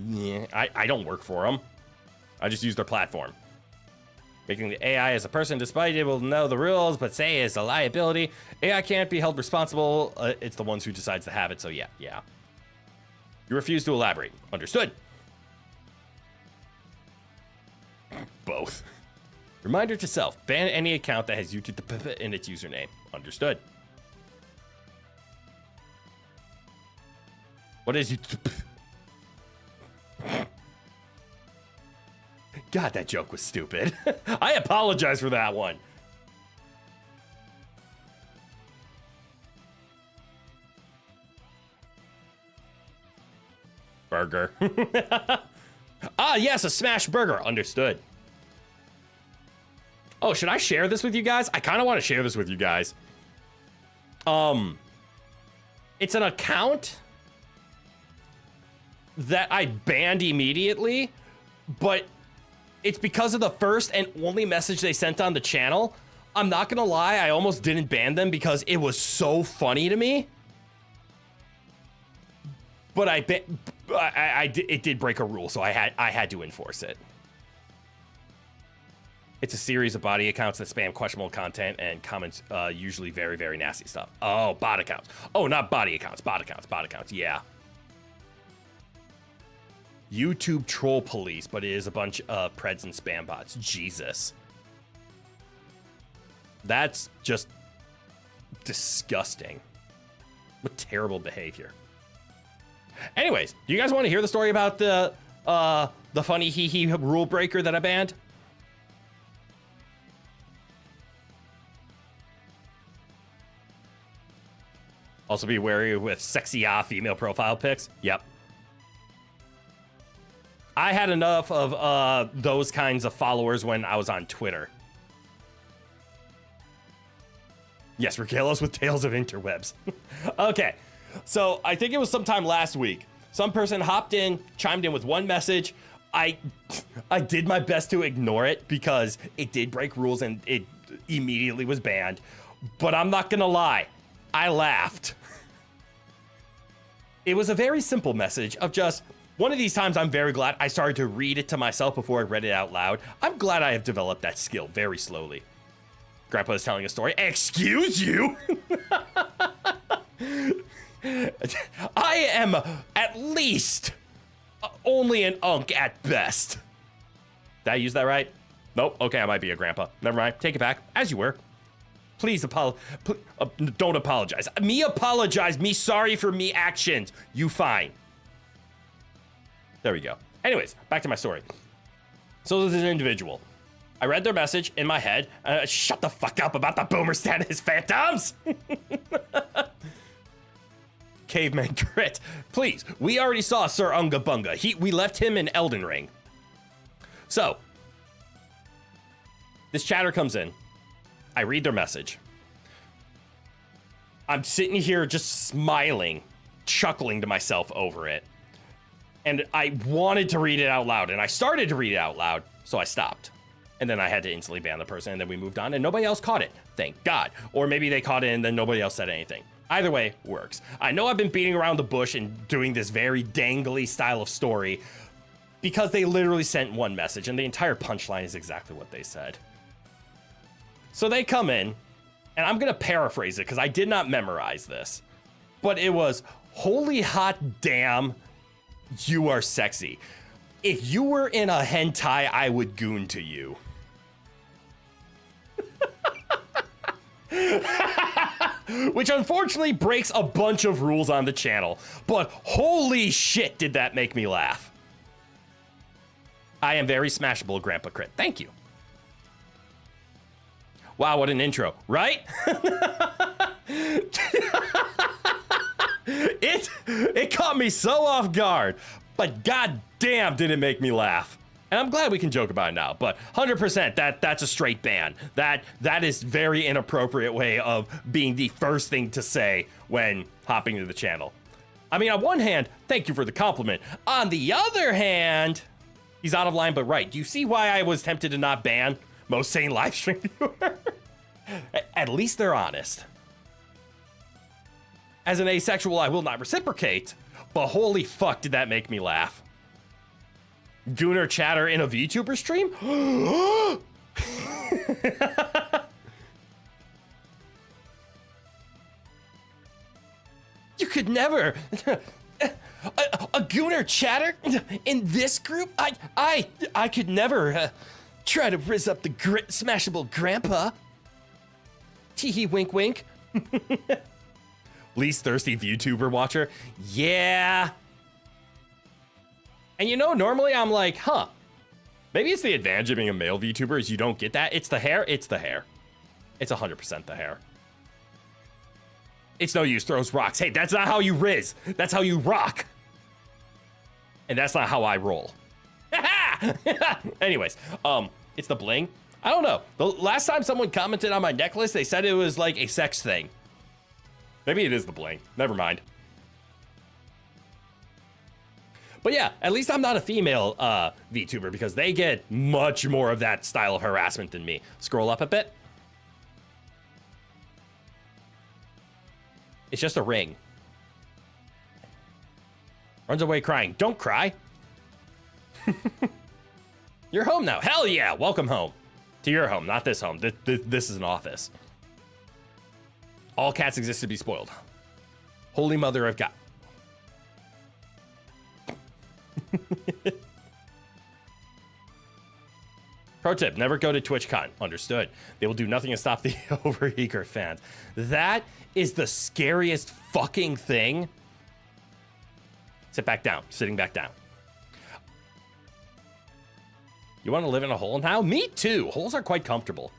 Yeah, I don't work for them. I just use their platform. Making the AI as a person, despite it will know the rules, but say is a liability. AI can't be held responsible. It's the ones who decides to have it. So yeah. You refuse to elaborate. Understood. Both. Reminder to self. Ban any account that has YouTube in its username. Understood. What is YouTube? God, that joke was stupid. I apologize for that one. Burger. Ah, yes, a smash burger. Understood. Oh, should I share this with you guys? I kind of want to share this with you guys. It's an account that I banned immediately, but it's because of the first and only message they sent on the channel. I'm not gonna lie, I almost didn't ban them because it was so funny to me. But it did break a rule, so I had to enforce it. It's a series of body accounts that spam questionable content and comments, usually very, very nasty stuff. Oh, bot accounts. Oh, not body accounts, bot accounts, yeah. YouTube troll police, but it is a bunch of preds and spam bots. Jesus. That's just disgusting. What terrible behavior. Anyways, do you guys want to hear the story about the funny hee rule breaker that I banned? Also be wary with sexy female profile pics. Yep. I had enough of those kinds of followers when I was on Twitter. Yes, regale us with tales of interwebs. Okay, so I think it was sometime last week. Some person hopped in, chimed in with one message. I did my best to ignore it because it did break rules and it immediately was banned. But I'm not gonna lie, I laughed. It was a very simple message of just, one of these times I'm very glad I started to read it to myself before I read it out loud. I'm glad I have developed that skill very slowly. Grandpa is telling a story. Excuse you? I am at least only an unk at best. Did I use that right? Nope. Okay, I might be a grandpa. Never mind. Take it back. As you were. Please don't apologize. Me apologize. Me sorry for me actions. You fine. There we go. Anyways, back to my story. So this is an individual. I read their message in my head. Shut the fuck up about the boomer status phantoms. Caveman Crit. Please, we already saw Sir Unga Bunga. We left him in Elden Ring. So, this chatter comes in. I read their message. I'm sitting here just smiling, chuckling to myself over it. And I wanted to read it out loud, and I started to read it out loud, so I stopped. And then I had to instantly ban the person, and then we moved on, and nobody else caught it. Thank God. Or maybe they caught it, and then nobody else said anything. Either way, works. I know I've been beating around the bush and doing this very dangly style of story because they literally sent one message, and the entire punchline is exactly what they said. So they come in, and I'm going to paraphrase it because I did not memorize this, but it was, holy hot damn, you are sexy. If you were in a hentai, I would goon to you. Which unfortunately breaks a bunch of rules on the channel, but holy shit did that make me laugh. I am very smashable, Grandpa Crit. Thank you. Wow, what an intro, right? It caught me so off guard, but goddamn did it make me laugh. And I'm glad we can joke about it now, but 100% that's a straight ban. That is very inappropriate way of being the first thing to say when hopping to the channel. I mean, on one hand, thank you for the compliment. On the other hand, he's out of line but right. Do you see why I was tempted to not ban most sane live stream viewer? At least they're honest. As an asexual, I will not reciprocate, but holy fuck did that make me laugh. Gooner chatter in a VTuber stream? You could never. A Gooner chatter in this group? I could never try to rizz up the smashable grandpa. Teehee wink wink. Least thirsty VTuber watcher? Yeah. And you know, normally I'm like, huh. Maybe it's the advantage of being a male VTuber is you don't get that. It's the hair. It's the hair. It's 100% the hair. It's no use, throws rocks. Hey, that's not how you rizz. That's how you rock. And that's not how I roll. Anyways, it's the bling. I don't know. The last time someone commented on my necklace, they said it was like a sex thing. Maybe it is the bling. Never mind. But yeah, at least I'm not a female VTuber because they get much more of that style of harassment than me. Scroll up a bit. It's just a ring. Runs away crying. Don't cry. You're home now. Hell yeah. Welcome home. To your home, not this home. This is an office. All cats exist to be spoiled. Holy mother of God. Pro tip, never go to TwitchCon. Understood. They will do nothing to stop the overeager fans. That is the scariest fucking thing. Sit back down. Sitting back down. You want to live in a hole now? Me too. Holes are quite comfortable.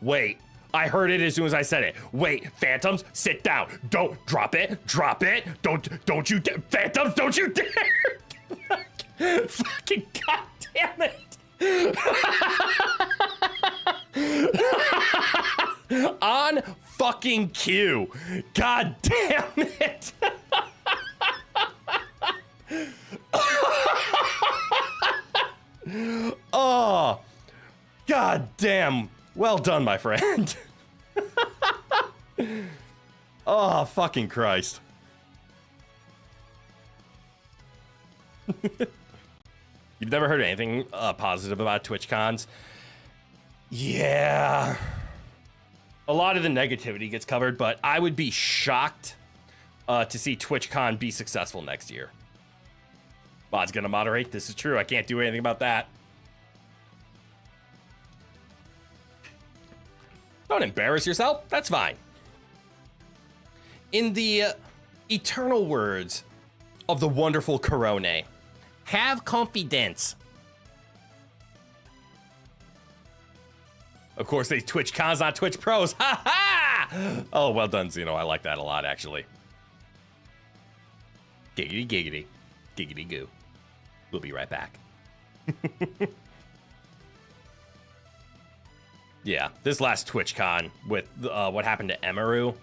Wait. I heard it as soon as I said it. Wait, Phantoms, sit down. Don't drop it. Drop it. Don't you dare. Phantoms, don't you dare. Fucking goddamn it. On fucking cue. God damn it. Oh, god damn. Well done, my friend. Oh, fucking Christ. You've never heard anything positive about TwitchCons? Yeah. A lot of the negativity gets covered, but I would be shocked to see TwitchCon be successful next year. Mod's gonna moderate. This is true. I can't do anything about that. Don't embarrass yourself. That's fine. In the eternal words of the wonderful Chroneco, have confidence. Of course, they Twitch cons, not Twitch pros. Ha ha! Oh, well done, Zeno. I like that a lot, actually. Giggity, giggity. Giggity goo. We'll be right back. Yeah, this last TwitchCon with what happened to Emaru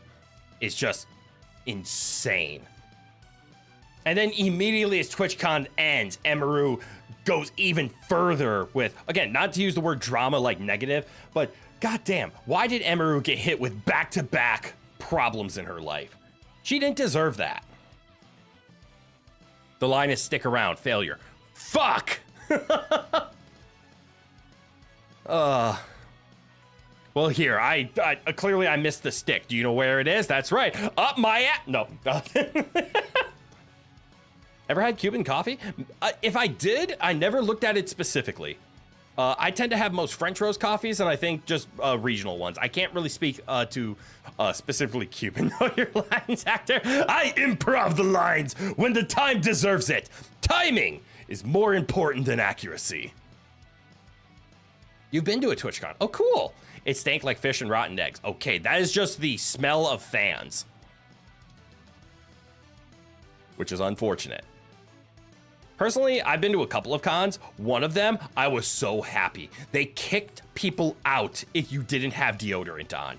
is just insane. And then immediately as TwitchCon ends, Emaru goes even further with, again, not to use the word drama like negative, but goddamn, why did Emaru get hit with back-to-back problems in her life? She didn't deserve that. The line is stick around, failure. Fuck! Well, here, I clearly I missed the stick. Do you know where it is? That's right. Up my ass. No. Ever had Cuban coffee? If I did, I never looked at it specifically. I tend to have most French roast coffees, and I think just regional ones. I can't really speak to specifically Cuban. Know your lines, actor. I improv the lines when the time deserves it. Timing is more important than accuracy. You've been to a TwitchCon. Oh, cool. It stank like fish and rotten eggs. Okay, that is just the smell of fans. Which is unfortunate. Personally, I've been to a couple of cons. One of them, I was so happy. They kicked people out if you didn't have deodorant on.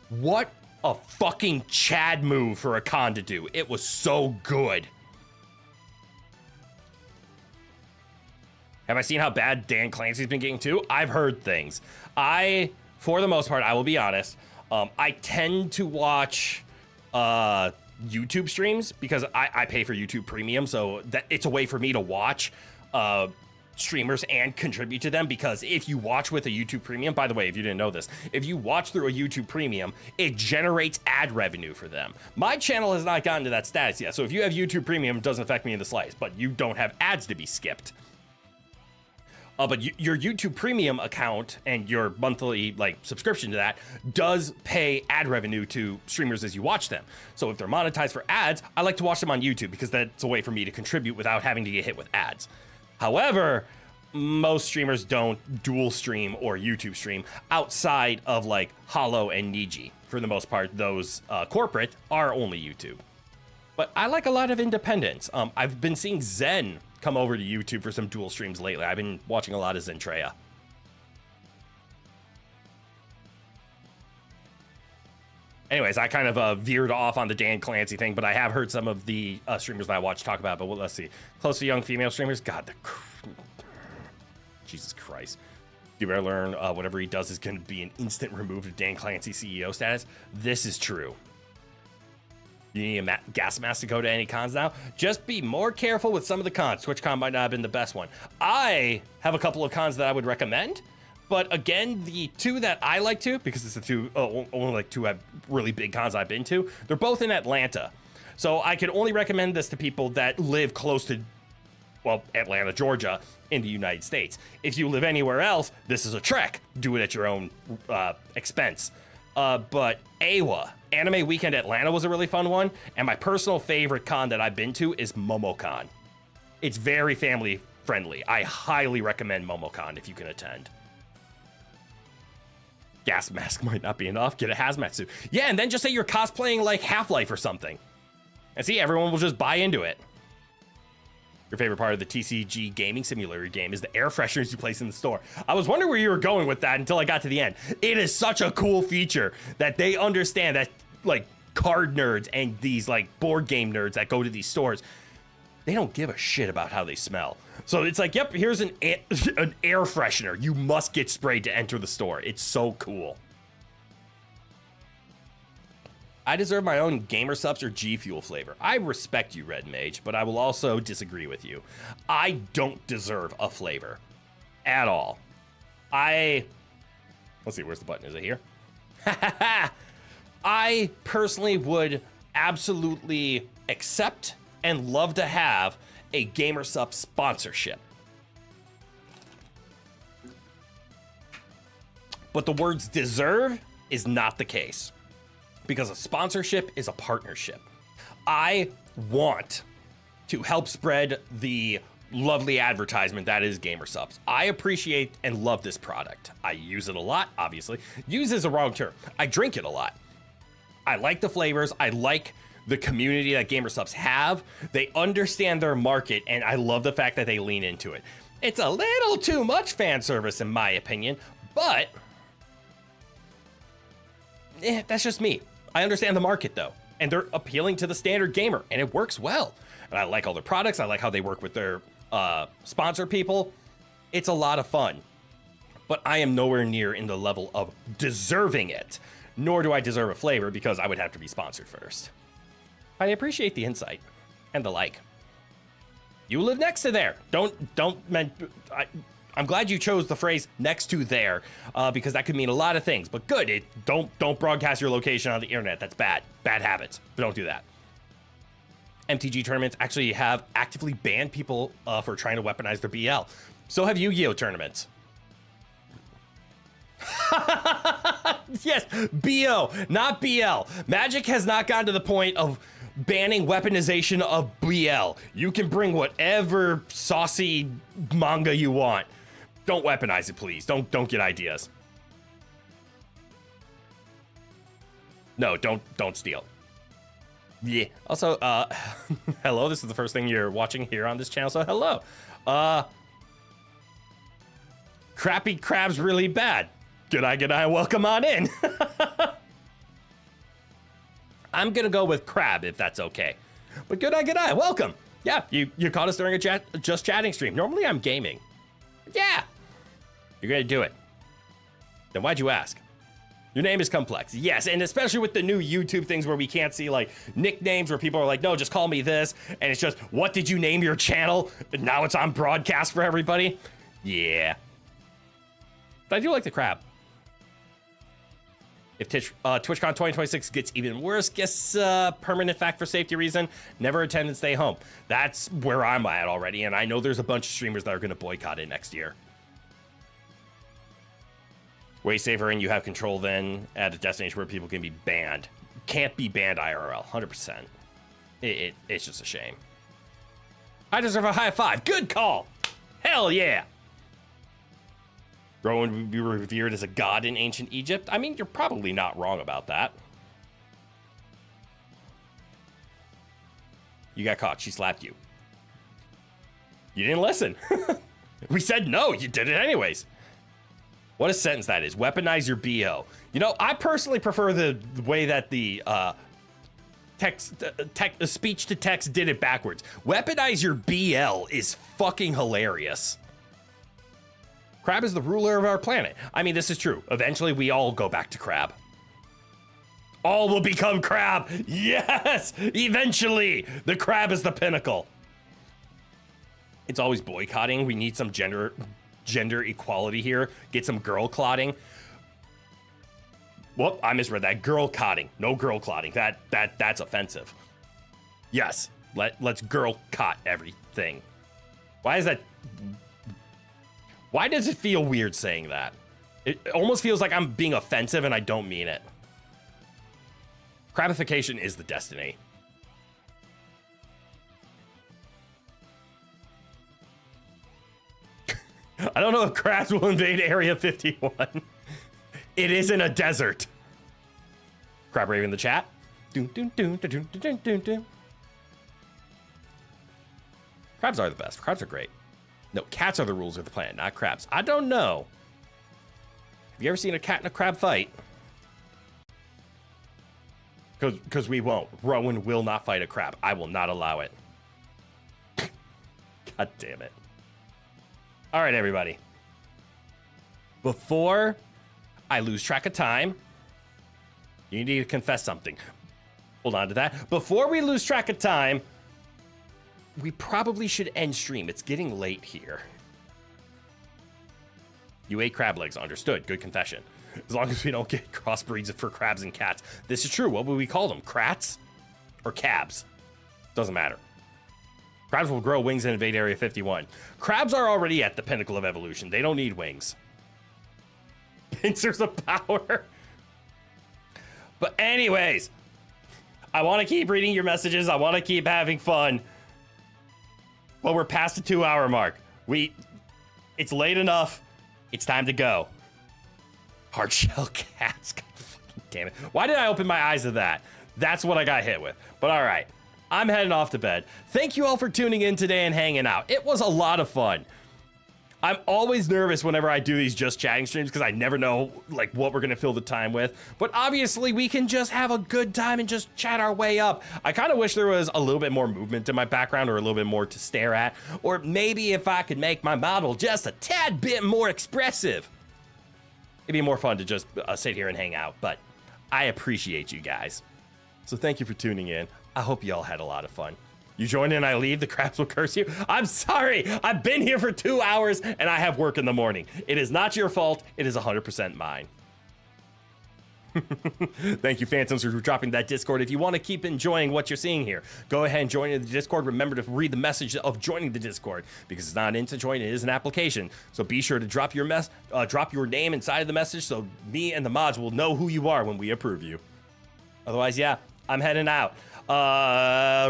What a fucking Chad move for a con to do. It was so good. Have I seen how bad Dan Clancy's been getting too? I've heard things. For the most part, I will be honest, I tend to watch YouTube streams because I pay for YouTube Premium, so that it's a way for me to watch streamers and contribute to them, because if you watch with a YouTube Premium, by the way, if you didn't know this, if you watch through a YouTube Premium, it generates ad revenue for them. My channel has not gotten to that status yet, so if you have YouTube Premium, it doesn't affect me in the slightest, but you don't have ads to be skipped. But your YouTube Premium account and your monthly subscription to that does pay ad revenue to streamers as you watch them. So if they're monetized for ads, I like to watch them on YouTube because that's a way for me to contribute without having to get hit with ads. However, most streamers don't dual stream or YouTube stream outside of Hollow and Niji. For the most part, those corporate are only YouTube. But I like a lot of independence. I've been seeing Zen come over to YouTube for some dual streams lately. I've been watching a lot of Zentreya. Anyways, I kind of veered off on the Dan Clancy thing, but I have heard some of the streamers that I watch talk about it. But let's see. Close to young female streamers. God, Jesus Christ. You better learn whatever he does is going to be an instant remove of Dan Clancy CEO status. This is true. You need a gas mask to go to any cons now? Just be more careful with some of the cons. TwitchCon might not have been the best one. I have a couple of cons that I would recommend, but again, the two that I like to, because it's the two, only two really big cons I've been to, they're both in Atlanta. So I can only recommend this to people that live close to, well, Atlanta, Georgia, in the United States. If you live anywhere else, this is a trek. Do it at your own expense. But AWA, Anime Weekend Atlanta, was a really fun one, and my personal favorite con that I've been to is MomoCon. It's very family friendly. I highly recommend MomoCon if you can attend. Gas mask might not be enough. Get a hazmat suit. Yeah, and then just say you're cosplaying like Half-Life or something. And see, everyone will just buy into it. Your favorite part of the TCG gaming simulator game is the air fresheners you place in the store. I was wondering where you were going with that until I got to the end. It is such a cool feature that they understand that card nerds and these board game nerds that go to these stores, they don't give a shit about how they smell. So it's yep, here's an air freshener. You must get sprayed to enter the store. It's so cool. I deserve my own Gamer Subs or G Fuel flavor. I respect you, Red Mage, but I will also disagree with you. I don't deserve a flavor at all. Let's see, where's the button? Is it here? I personally would absolutely accept and love to have a Gamer Sub sponsorship. But the words deserve is not the case. Because a sponsorship is a partnership. I want to help spread the lovely advertisement that is Gamer Subs. I appreciate and love this product. I use it a lot, obviously. Use is a wrong term. I drink it a lot. I like the flavors. I like the community that Gamer Subs have. They understand their market, and I love the fact that they lean into it. It's a little too much fan service, in my opinion, but that's just me. I understand the market, though, and they're appealing to the standard gamer, and it works well. And I like all their products. I like how they work with their sponsor people. It's a lot of fun, but I am nowhere near in the level of deserving it, nor do I deserve a flavor because I would have to be sponsored first. I appreciate the insight and the like. You live next to there. I'm glad you chose the phrase "next to there" because that could mean a lot of things. But good, don't broadcast your location on the internet. That's bad. Bad habits. But don't do that. MTG tournaments actually have actively banned people for trying to weaponize their BL. So have Yu-Gi-Oh tournaments. Yes, BO, not BL. Magic has not gotten to the point of banning weaponization of BL. You can bring whatever saucy manga you want. Don't weaponize it, please. Don't get ideas. No, don't steal. Yeah. Also, hello. This is the first thing you're watching here on this channel, so hello. Crappy Crab's really bad. G'day, welcome on in. I'm gonna go with Crab if that's okay. But g'day, welcome. Yeah, you caught us during a just chatting stream. Normally I'm gaming. Yeah, you're gonna do it. Then why'd you ask? Your name is complex. Yes, and especially with the new YouTube things where we can't see like nicknames where people are like, no, just call me this. And it's just, what did you name your channel? And now it's on broadcast for everybody. Yeah. But I do like the crab. If TwitchCon 2026 gets even worse, guess permanent fact for safety reason, never attend and stay home. That's where I'm at already, and I know there's a bunch of streamers that are going to boycott it next year. Way safer, and you have control then at a destination where people can be banned. Can't be banned IRL, 100%. It's just a shame. I deserve a high five. Good call. Hell yeah. Rowan would be revered as a god in ancient Egypt. I mean, you're probably not wrong about that. You got caught. She slapped you. You didn't listen. We said no. You did it anyways. What a sentence that is. Weaponize your BO. You know, I personally prefer the way that the speech to text did it backwards. Weaponize your BL is fucking hilarious. Crab is the ruler of our planet. I mean, this is true. Eventually, we all go back to crab. All will become crab. Yes! Eventually, the crab is the pinnacle. It's always boycotting. We need some gender equality here. Get some girl clotting. Whoop, I misread that. Girl cotting. No girl clotting. That's offensive. Yes, let's girl cot everything. Why is that? Why does it feel weird saying that? It almost feels like I'm being offensive and I don't mean it. Crabification is the destiny. I don't know if crabs will invade Area 51. It is in a desert. Crab Rave in the chat. Crabs are the best. Crabs are great. No, cats are the rules of the planet, not crabs. I don't know. Have you ever seen a cat and a crab fight? Because we won't. Rowan will not fight a crab. I will not allow it. God damn it. All right, everybody. Before I lose track of time, you need to confess something. Hold on to that. Before we lose track of time, we probably should end stream. It's getting late here. You ate crab legs. Understood. Good confession. As long as we don't get crossbreeds for crabs and cats. This is true. What would we call them? Crats? Or cabs? Doesn't matter. Crabs will grow wings and invade Area 51. Crabs are already at the pinnacle of evolution. They don't need wings. Pincers of power. But anyways, I want to keep reading your messages. I want to keep having fun. Well, we're past the 2-hour mark. It's late enough. It's time to go. Hard shell cats. God fucking damn it. Why did I open my eyes to that? That's what I got hit with. But all right. I'm heading off to bed. Thank you all for tuning in today and hanging out. It was a lot of fun. I'm always nervous whenever I do these just chatting streams because I never know like what we're gonna fill the time with. But obviously we can just have a good time and just chat our way up. I kind of wish there was a little bit more movement in my background or a little bit more to stare at. Or maybe if I could make my model just a tad bit more expressive. It'd be more fun to just sit here and hang out. But I appreciate you guys. So thank you for tuning in. I hope you all had a lot of fun. You join in, I leave, the crabs will curse you. I'm sorry. I've been here for 2 hours and I have work in the morning. It is not your fault. It is 100% mine. Thank you, Phantoms, for dropping that Discord. If you want to keep enjoying what you're seeing here, go ahead and join in the Discord. Remember to read the message of joining the Discord because it's not an instant join, it is an application. So be sure to drop your name inside of the message so me and the mods will know who you are when we approve you. Otherwise, yeah, I'm heading out.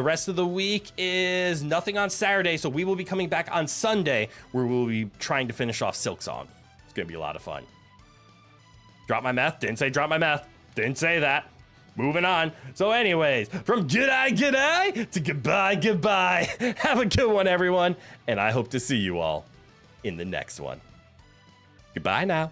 Rest of the week is nothing on Saturday, so we will be coming back on Sunday where we'll be trying to finish off Silksong. It's gonna be a lot of fun. Drop my meth. Didn't say drop my meth. Didn't say that. Moving on. So anyways, from g'day to goodbye. Have a good one, everyone. And I hope to see you all in the next one. Goodbye now.